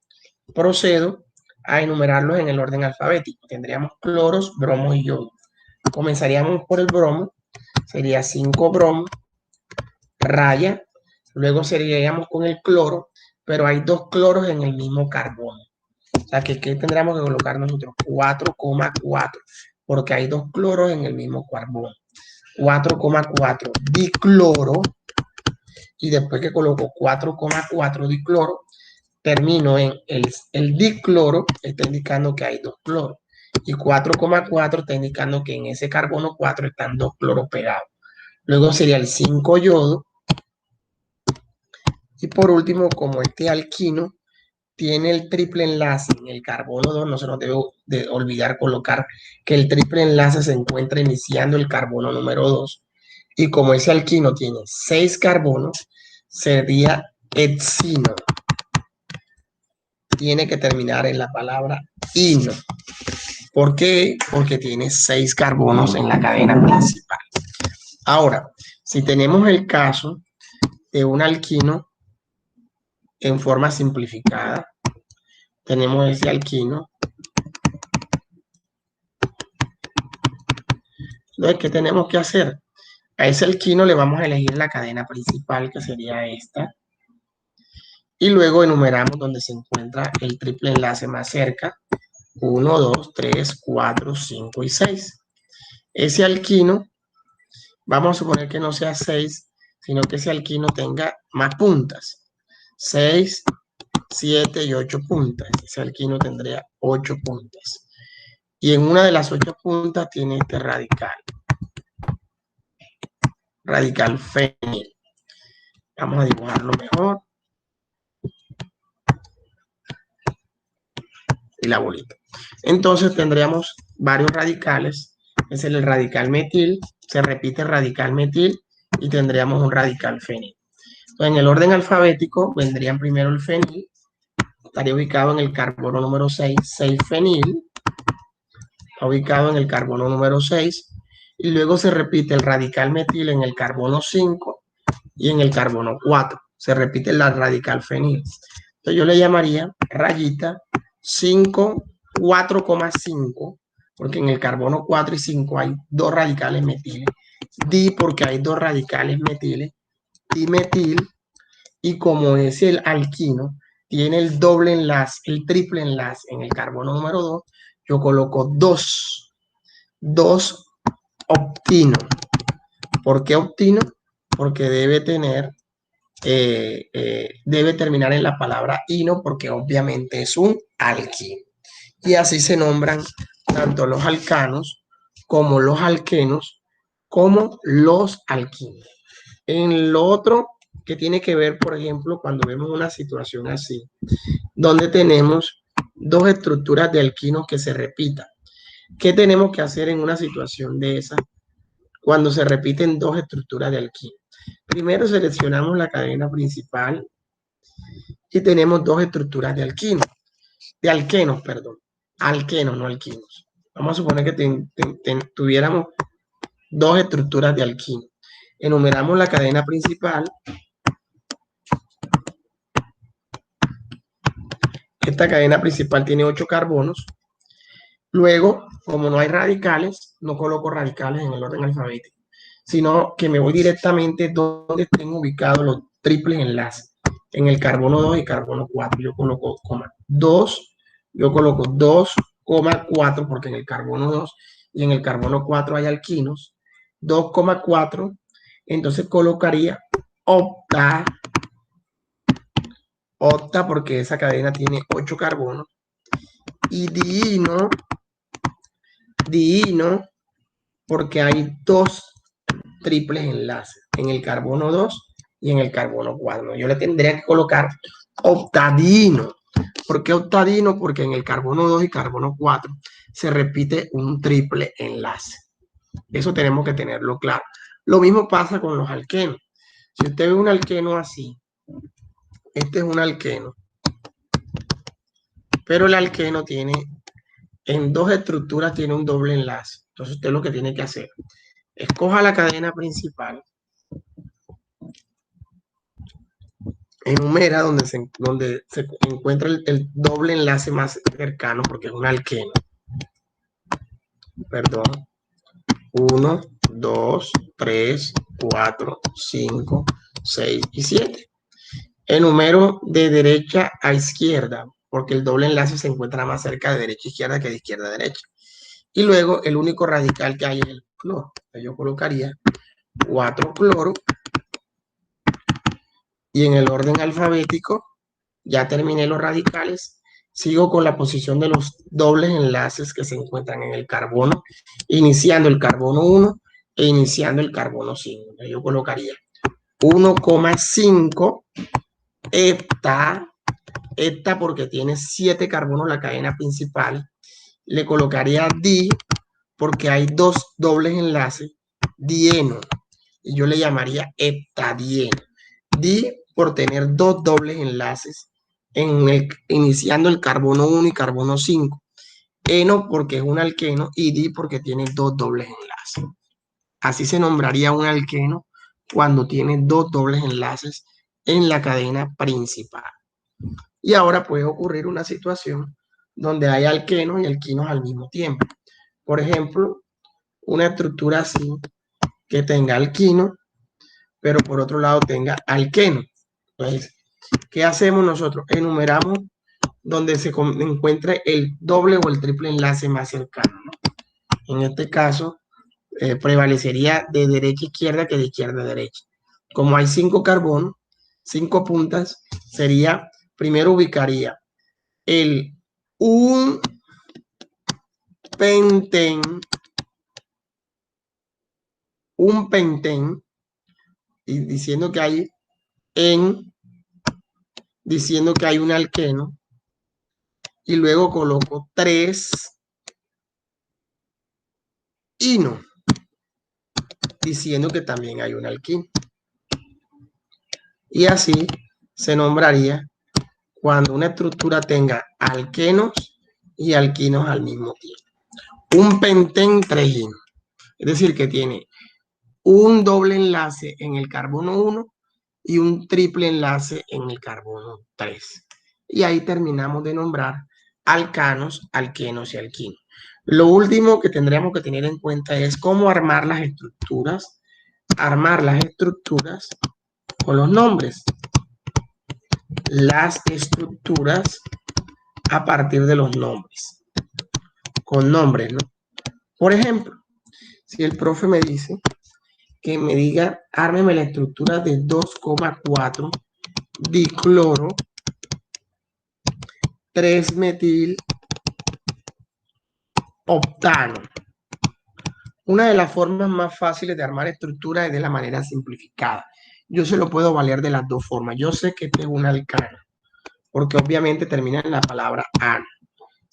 procedo a enumerarlos en el orden alfabético. Tendríamos cloros, bromos y yodo. Comenzaríamos por el bromo, sería 5 bromos, raya, luego seguiríamos con el cloro, pero hay 2 cloros en el mismo carbono. O sea que tendríamos que colocar nosotros 4,4, porque hay 2 cloros en el mismo carbono. 4,4 dicloro, y después que coloco 4,4 dicloro, termino en el dicloro, está indicando que hay 2 cloros, y 4,4 está indicando que en ese carbono 4 están 2 cloros pegados. Luego sería el 5 yodo, y por último, como este alquino tiene el triple enlace en el carbono 2, no se nos debe de olvidar colocar que el triple enlace se encuentra iniciando el carbono número 2. Y como ese alquino tiene 6 carbonos, sería hexino. Tiene que terminar en la palabra ino. ¿Por qué? Porque tiene 6 carbonos en la cadena principal. Ahora, si tenemos el caso de un alquino en forma simplificada, tenemos ese alquino. Entonces, ¿qué tenemos que hacer? A ese alquino le vamos a elegir la cadena principal, que sería esta. Y luego enumeramos donde se encuentra el triple enlace más cerca. 1, 2, 3, 4, 5 y 6. Ese alquino, vamos a suponer que no sea 6, sino que ese alquino tenga más puntas. 6, 7 y 8 puntas. Ese alquino tendría 8 puntas. Y en una de las 8 puntas tiene este radical. Radical fenil. Vamos a dibujarlo mejor. Y la bolita. Entonces tendríamos varios radicales. Es el radical metil, se repite el radical metil y tendríamos un radical fenil. Entonces, en el orden alfabético vendrían primero el fenil, estaría ubicado en el carbono número 6, 6-fenil, está ubicado en el carbono número 6, y luego se repite el radical metil en el carbono 5 y en el carbono 4. Se repite la radical fenil. Entonces yo le llamaría rayita 5, 4,5, porque en el carbono 4 y 5 hay 2 radicales metiles. Di porque hay 2 radicales metiles. Dimetil, y como es el alquino, tiene el doble enlace, el triple enlace en el carbono número 2, yo coloco 2 optino. ¿Por qué optino? Porque debe tener debe terminar en la palabra ino, porque obviamente es un alquino. Y así se nombran tanto los alcanos como los alquenos como los alquinos. En lo otro que tiene que ver, por ejemplo, cuando vemos una situación así, donde tenemos 2 estructuras de alquinos que se repitan. ¿Qué tenemos que hacer en una situación de esa cuando se repiten 2 estructuras de alquino? Primero seleccionamos la cadena principal y tenemos 2 estructuras de alquenos, perdón. Alquenos, no alquinos. Vamos a suponer que tuviéramos 2 estructuras de alquino. Enumeramos la cadena principal. Esta cadena principal tiene 8 carbonos. Luego, como no hay radicales, no coloco radicales en el orden alfabético, sino que me voy directamente donde estén ubicados los triples enlaces. En el carbono 2 y carbono 4, yo coloco 2, yo coloco 2,4, porque en el carbono 2 y en el carbono 4 hay alquinos, 2,4, entonces colocaría octa, porque esa cadena tiene 8 carbonos, y diino, porque hay 2 triples enlaces en el carbono 2 y en el carbono 4. Yo le tendría que colocar octadino. ¿Por qué octadino? Porque en el carbono 2 y carbono 4 se repite un triple enlace. Eso tenemos que tenerlo claro. Lo mismo pasa con los alquenos. Si usted ve un alqueno así, este es un alqueno, pero el alqueno tiene, en 2 estructuras tiene un doble enlace. Entonces usted lo que tiene que hacer, escoja la cadena principal, enumera donde se encuentra el doble enlace más cercano, porque es un alqueno. Perdón. 1, 2, 3, 4, 5, 6 y 7. Enumero de derecha a izquierda, porque el doble enlace se encuentra más cerca de derecha a izquierda que de izquierda a derecha. Y luego el único radical que hay es el cloro. Yo colocaría 4 cloro. Y en el orden alfabético, ya terminé los radicales. Sigo con la posición de los dobles enlaces que se encuentran en el carbono, iniciando el carbono 1 e iniciando el carbono 5. Yo colocaría 1,5 hepta porque tiene 7 carbonos la cadena principal. Le colocaría di porque hay 2 dobles enlaces, dieno, y yo le llamaría heptadieno. Di por tener 2 dobles enlaces iniciando el carbono 1 y carbono 5. Eno porque es un alqueno y di porque tiene 2 dobles enlaces. Así se nombraría un alqueno cuando tiene 2 dobles enlaces en la cadena principal. Y ahora puede ocurrir una situación donde hay alquenos y alquinos al mismo tiempo. Por ejemplo, una estructura así que tenga alquino, pero por otro lado tenga alqueno. Entonces, ¿qué hacemos nosotros? Enumeramos donde se encuentre el doble o el triple enlace más cercano, ¿no? En este caso, prevalecería de derecha a izquierda que de izquierda a derecha. Como hay 5 carbonos, 5 puntas, sería, primero ubicaría el un pentén, y diciendo que hay diciendo que hay un alqueno, y luego coloco 3 ino, diciendo que también hay un alquino. Y así se nombraría cuando una estructura tenga alquenos y alquinos al mismo tiempo. Un pentén 3-ino, es decir, que tiene un doble enlace en el carbono 1 y un triple enlace en el carbono 3. Y ahí terminamos de nombrar alcanos, alquenos y alquinos. Lo último que tendríamos que tener en cuenta es cómo armar las estructuras. Armar las estructuras con los nombres. Las estructuras a partir de los nombres. Con nombres, ¿no? Por ejemplo, si el profe me dice que me diga, ármeme la estructura de 2,4 dicloro 3-metil octano. Una de las formas más fáciles de armar estructuras es de la manera simplificada. Yo se lo puedo valer de las dos formas. Yo sé que este es un alcano, porque obviamente termina en la palabra ano.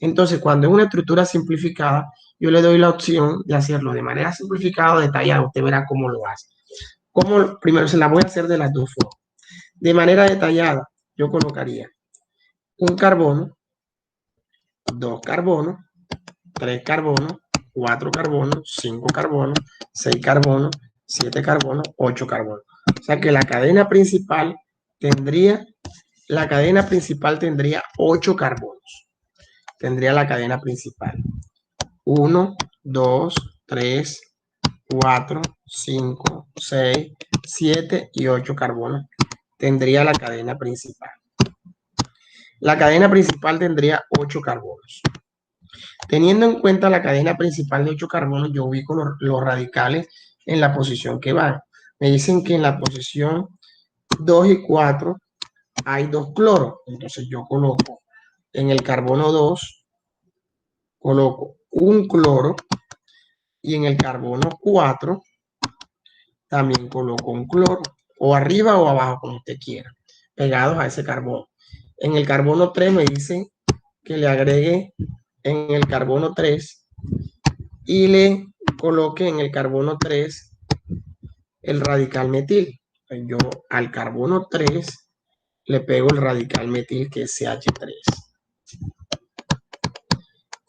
Entonces, cuando es una estructura simplificada, yo le doy la opción de hacerlo de manera simplificada o detallada. Usted verá cómo lo hace. Primero se la voy a hacer de las dos formas. De manera detallada, yo colocaría un carbono, 2 carbonos, 3 carbonos, 4 carbonos, 5 carbonos, 6 carbonos, 7 carbonos, 8 carbonos. O sea que la cadena principal tendría 8 carbonos. Tendría la cadena principal. 1, 2, 3, 4, 5, 6, 7 y 8 carbonos. Tendría la cadena principal. La cadena principal tendría 8 carbonos. Teniendo en cuenta la cadena principal de 8 carbonos, yo ubico los radicales en la posición que van. Me dicen que en la posición 2 y 4 hay 2 cloros. Entonces yo coloco en el carbono 2, coloco un cloro, y en el carbono 4 también coloco un cloro, o arriba o abajo, como usted quiera, pegados a ese carbono. En el carbono 3 me dicen que le agregue en el carbono 3 y le coloque en el carbono 3 el radical metil. Yo al carbono 3 le pego el radical metil, que es CH3.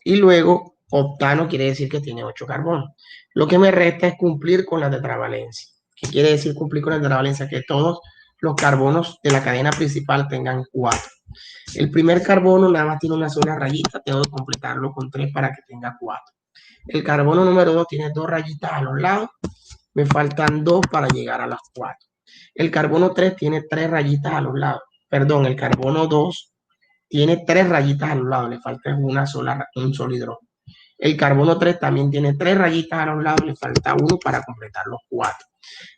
Y luego octano quiere decir que tiene 8 carbonos. Lo que me resta es cumplir con la tetravalencia. ¿Qué quiere decir cumplir con la tetravalencia? Que todos los carbonos de la cadena principal tengan 4. El primer carbono nada más tiene una sola rayita, tengo que completarlo con 3 para que tenga 4. El carbono número 2 tiene 2 rayitas a los lados, me faltan 2 para llegar a las 4. El carbono 3 tiene 3 rayitas a los lados, perdón, el carbono 2 tiene 3 rayitas a los lados, le falta un solo hidrógeno. El carbono 3 también tiene 3 rayitas a los lados, le falta 1 para completar los 4.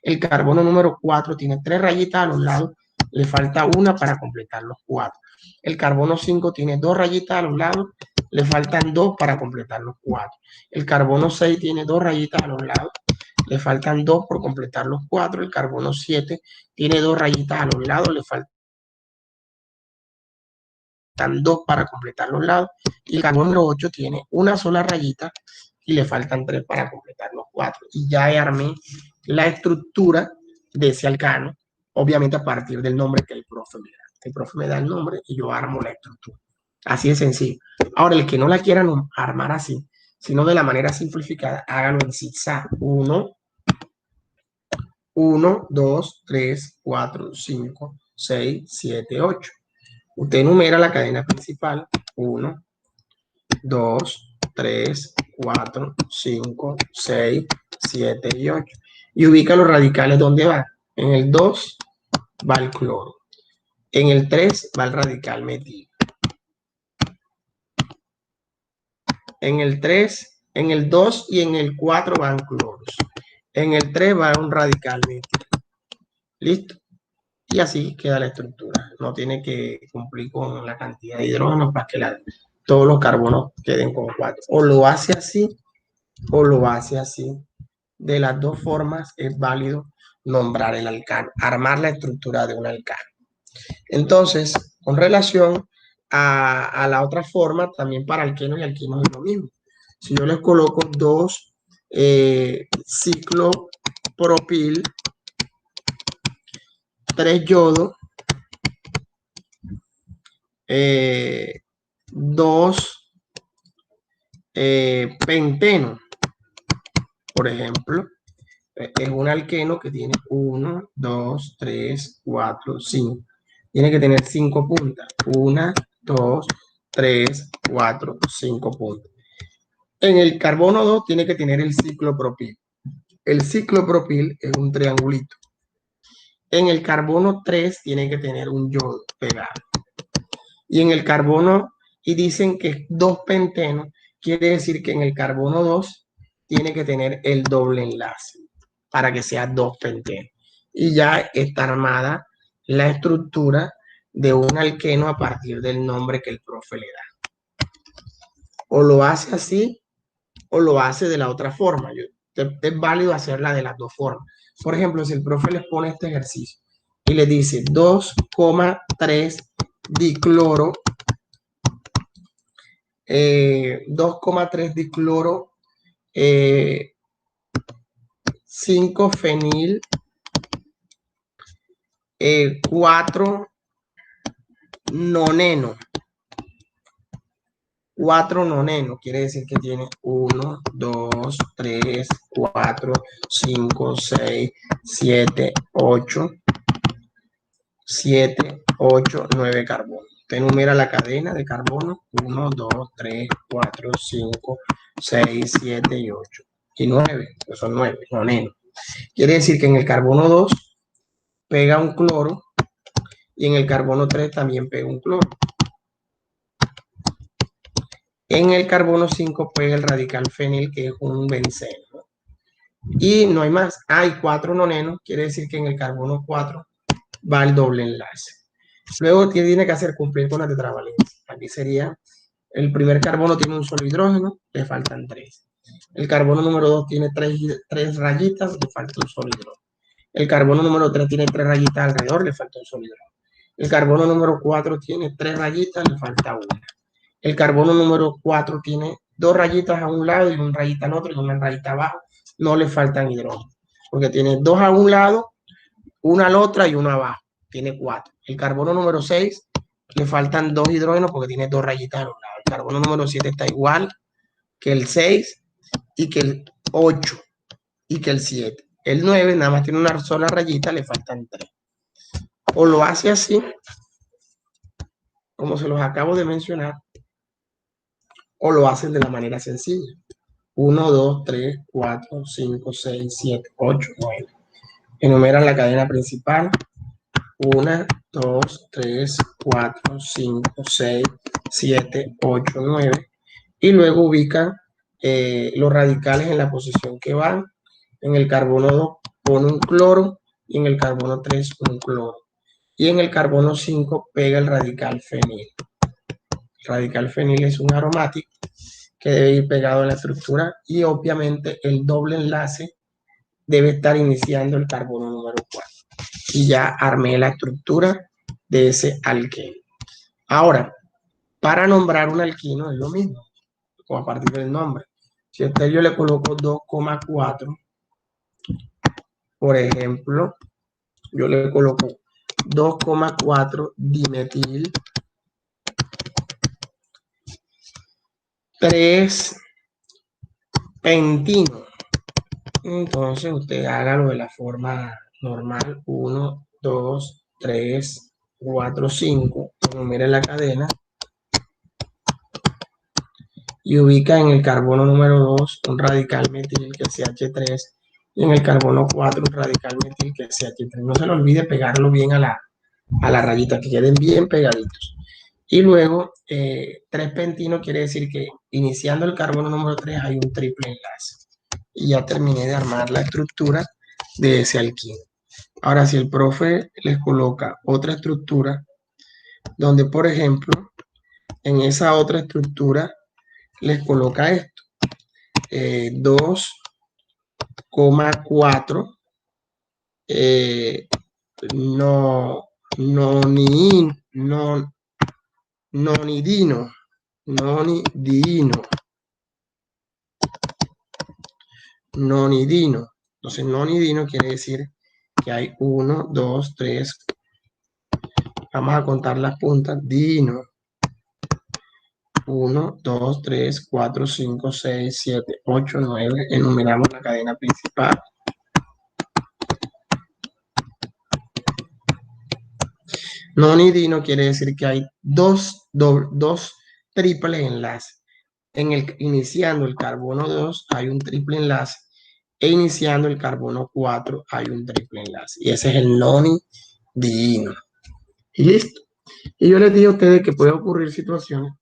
El carbono número 4 tiene 3 rayitas a los lados, le falta 1 para completar los 4. El carbono 5 tiene 2 rayitas a los lados, le faltan 2 para completar los 4. El carbono 6 tiene 2 rayitas a los lados, le faltan 2 por completar los 4. El carbono 7 tiene 2 rayitas a los lados, le faltan 2 para completar los lados. Y el carbono número 8 tiene una sola rayita y le faltan 3 para completar los 4. Y ya armé la estructura de ese alcano, obviamente a partir del nombre que el profe me da. El profe me da el nombre y yo armo la estructura. Así de sencillo. Ahora, el que no la quiera armar así, sino de la manera simplificada, hágalo en zigzag. 1, 2, 3, 4, 5, 6, 7, 8. Usted enumera la cadena principal. 1, 2, 3, 4, 5, 6, 7 y 8. Y ubica los radicales donde va. En el 2 va el cloro. En el 3 va el radical metilo. En el 3, en el 2 y en el 4 van cloros. En el 3 va un radical metilo. ¿Listo? Y así queda la estructura. No tiene que cumplir con la cantidad de hidrógenos para que todos los carbonos queden con 4. O lo hace así o lo hace así. De las dos formas es válido nombrar el alcano, armar la estructura de un alcano. Entonces, con relación a la otra forma, también para alquenos y alquinos es lo mismo. Si yo les coloco 2 ciclopropil, 3 yodo, 2 penteno, por ejemplo, es un alqueno que tiene 1, 2, 3, 4, 5. Tiene que tener 5 puntas. 1, 2, 3, 4, 5 puntas. En el carbono 2 tiene que tener el ciclopropil. El ciclopropil es un triangulito. En el carbono 3 tiene que tener un yodo pegado. Y en el carbono, y dicen que es 2 penteno, quiere decir que en el carbono 2 tiene que tener el doble enlace para que sea 2 penteno. Y ya está armada la estructura de un alqueno a partir del nombre que el profe le da. O lo hace así o lo hace de la otra forma. Es válido hacerla de las dos formas. Por ejemplo, si el profe les pone este ejercicio y le dice 2,3 dicloro, 2,3 dicloro, 5 fenil, 4 noneno. 4 noneno, quiere decir que tiene 1, 2, 3, 4, 5, 6, 7, 8, 7, 8, 9 carbonos. Usted enumera la cadena de carbono. 1, 2, 3, 4, 5, 6, 7 y 8. Y 9, pues son 9, noneno. Quiere decir que en el carbono 2 pega un cloro y en el carbono 3 también pega un cloro. En el carbono 5 pega el radical fenil, que es un benceno. Y no hay más. Hay 4 nonenos, quiere decir que en el carbono 4 va el doble enlace. Luego tiene que hacer cumplir con la tetravalencia. Aquí sería, el primer carbono tiene un solo hidrógeno, le faltan 3. El carbono número 2 tiene 3 rayitas, le falta un solo hidrógeno. El carbono número 3 tiene 3 rayitas alrededor, le falta un solo hidrógeno. El carbono número 4 tiene 3 rayitas, le falta una. El carbono número 4 tiene 2 rayitas a un lado y una rayita al otro y una rayita abajo. No le faltan hidrógeno, porque tiene 2 a un lado, una al otro y una abajo. Tiene 4. El carbono número 6 le faltan 2 hidrógenos porque tiene 2 rayitas a los lados. El carbono número 7 está igual que el 6 y que el 8 y que el 7. El 9 nada más tiene una sola rayita, le faltan 3. O lo hace así, como se los acabo de mencionar, o lo hacen de la manera sencilla. 1, 2, 3, 4, 5, 6, 7, 8, 9. Enumeran la cadena principal. 1, 2, 3, 4, 5, 6, 7, 8, 9. Y luego ubican los radicales en la posición que van. En el carbono 2 pone un cloro y en el carbono 3 un cloro. Y en el carbono 5 pega el radical fenil. El radical fenil es un aromático que debe ir pegado a la estructura y obviamente el doble enlace debe estar iniciando el carbono número 4. Y ya armé la estructura de ese alqueno. Ahora, para nombrar un alquino es lo mismo, o a partir del nombre. Si a usted yo le coloco 2,4, por ejemplo, yo le coloco 2,4 dimetil 3 pentino. Entonces usted hágalo de la forma normal. 1, 2, 3, 4, 5. Enumere la cadena. Y ubica en el carbono número 2 un radical metil que es CH3 y en el carbono 4 un radical metil que es CH3. No se le olvide pegarlo bien a la rayita, que queden bien pegaditos. Y luego 3 pentino quiere decir que iniciando el carbono número 3 hay un triple enlace. Y ya terminé de armar la estructura de ese alquino. Ahora, si el profe les coloca otra estructura, donde por ejemplo, en esa otra estructura les coloca esto, 2,4 nonidino. Entonces, nonidino quiere decir que hay 1, 2, 3, vamos a contar las puntas, dino. 1, 2, 3, 4, 5, 6, 7, 8, 9. Enumeramos la cadena principal. Nonidino quiere decir que hay dos triples enlaces. Iniciando el carbono 2 hay un triple enlace e iniciando el carbono 4 hay un triple enlace. Y ese es el nonidino. Y listo. Y yo les dije a ustedes que puede ocurrir situaciones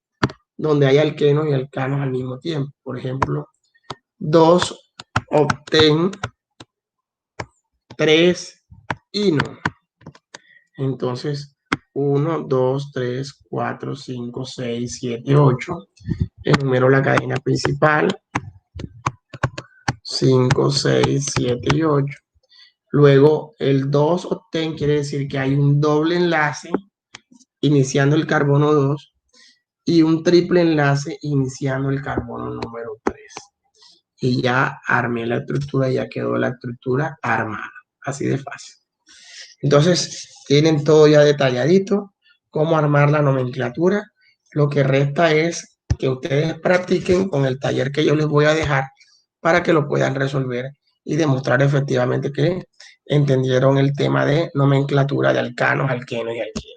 donde hay alquenos y alcanos al mismo tiempo. Por ejemplo, 2 obtén 3 ino. Entonces, 1, 2, 3, 4, 5, 6, 7, 8. Enumero la cadena principal. 5, 6, 7 y 8. Luego, el 2 obtén quiere decir que hay un doble enlace iniciando el carbono 2 y un triple enlace iniciando el carbono número 3. Y ya armé la estructura, ya quedó la estructura armada. Así de fácil. Entonces, tienen todo ya detalladito, cómo armar la nomenclatura. Lo que resta es que ustedes practiquen con el taller que yo les voy a dejar para que lo puedan resolver y demostrar efectivamente que entendieron el tema de nomenclatura de alcanos, alquenos y alquenos.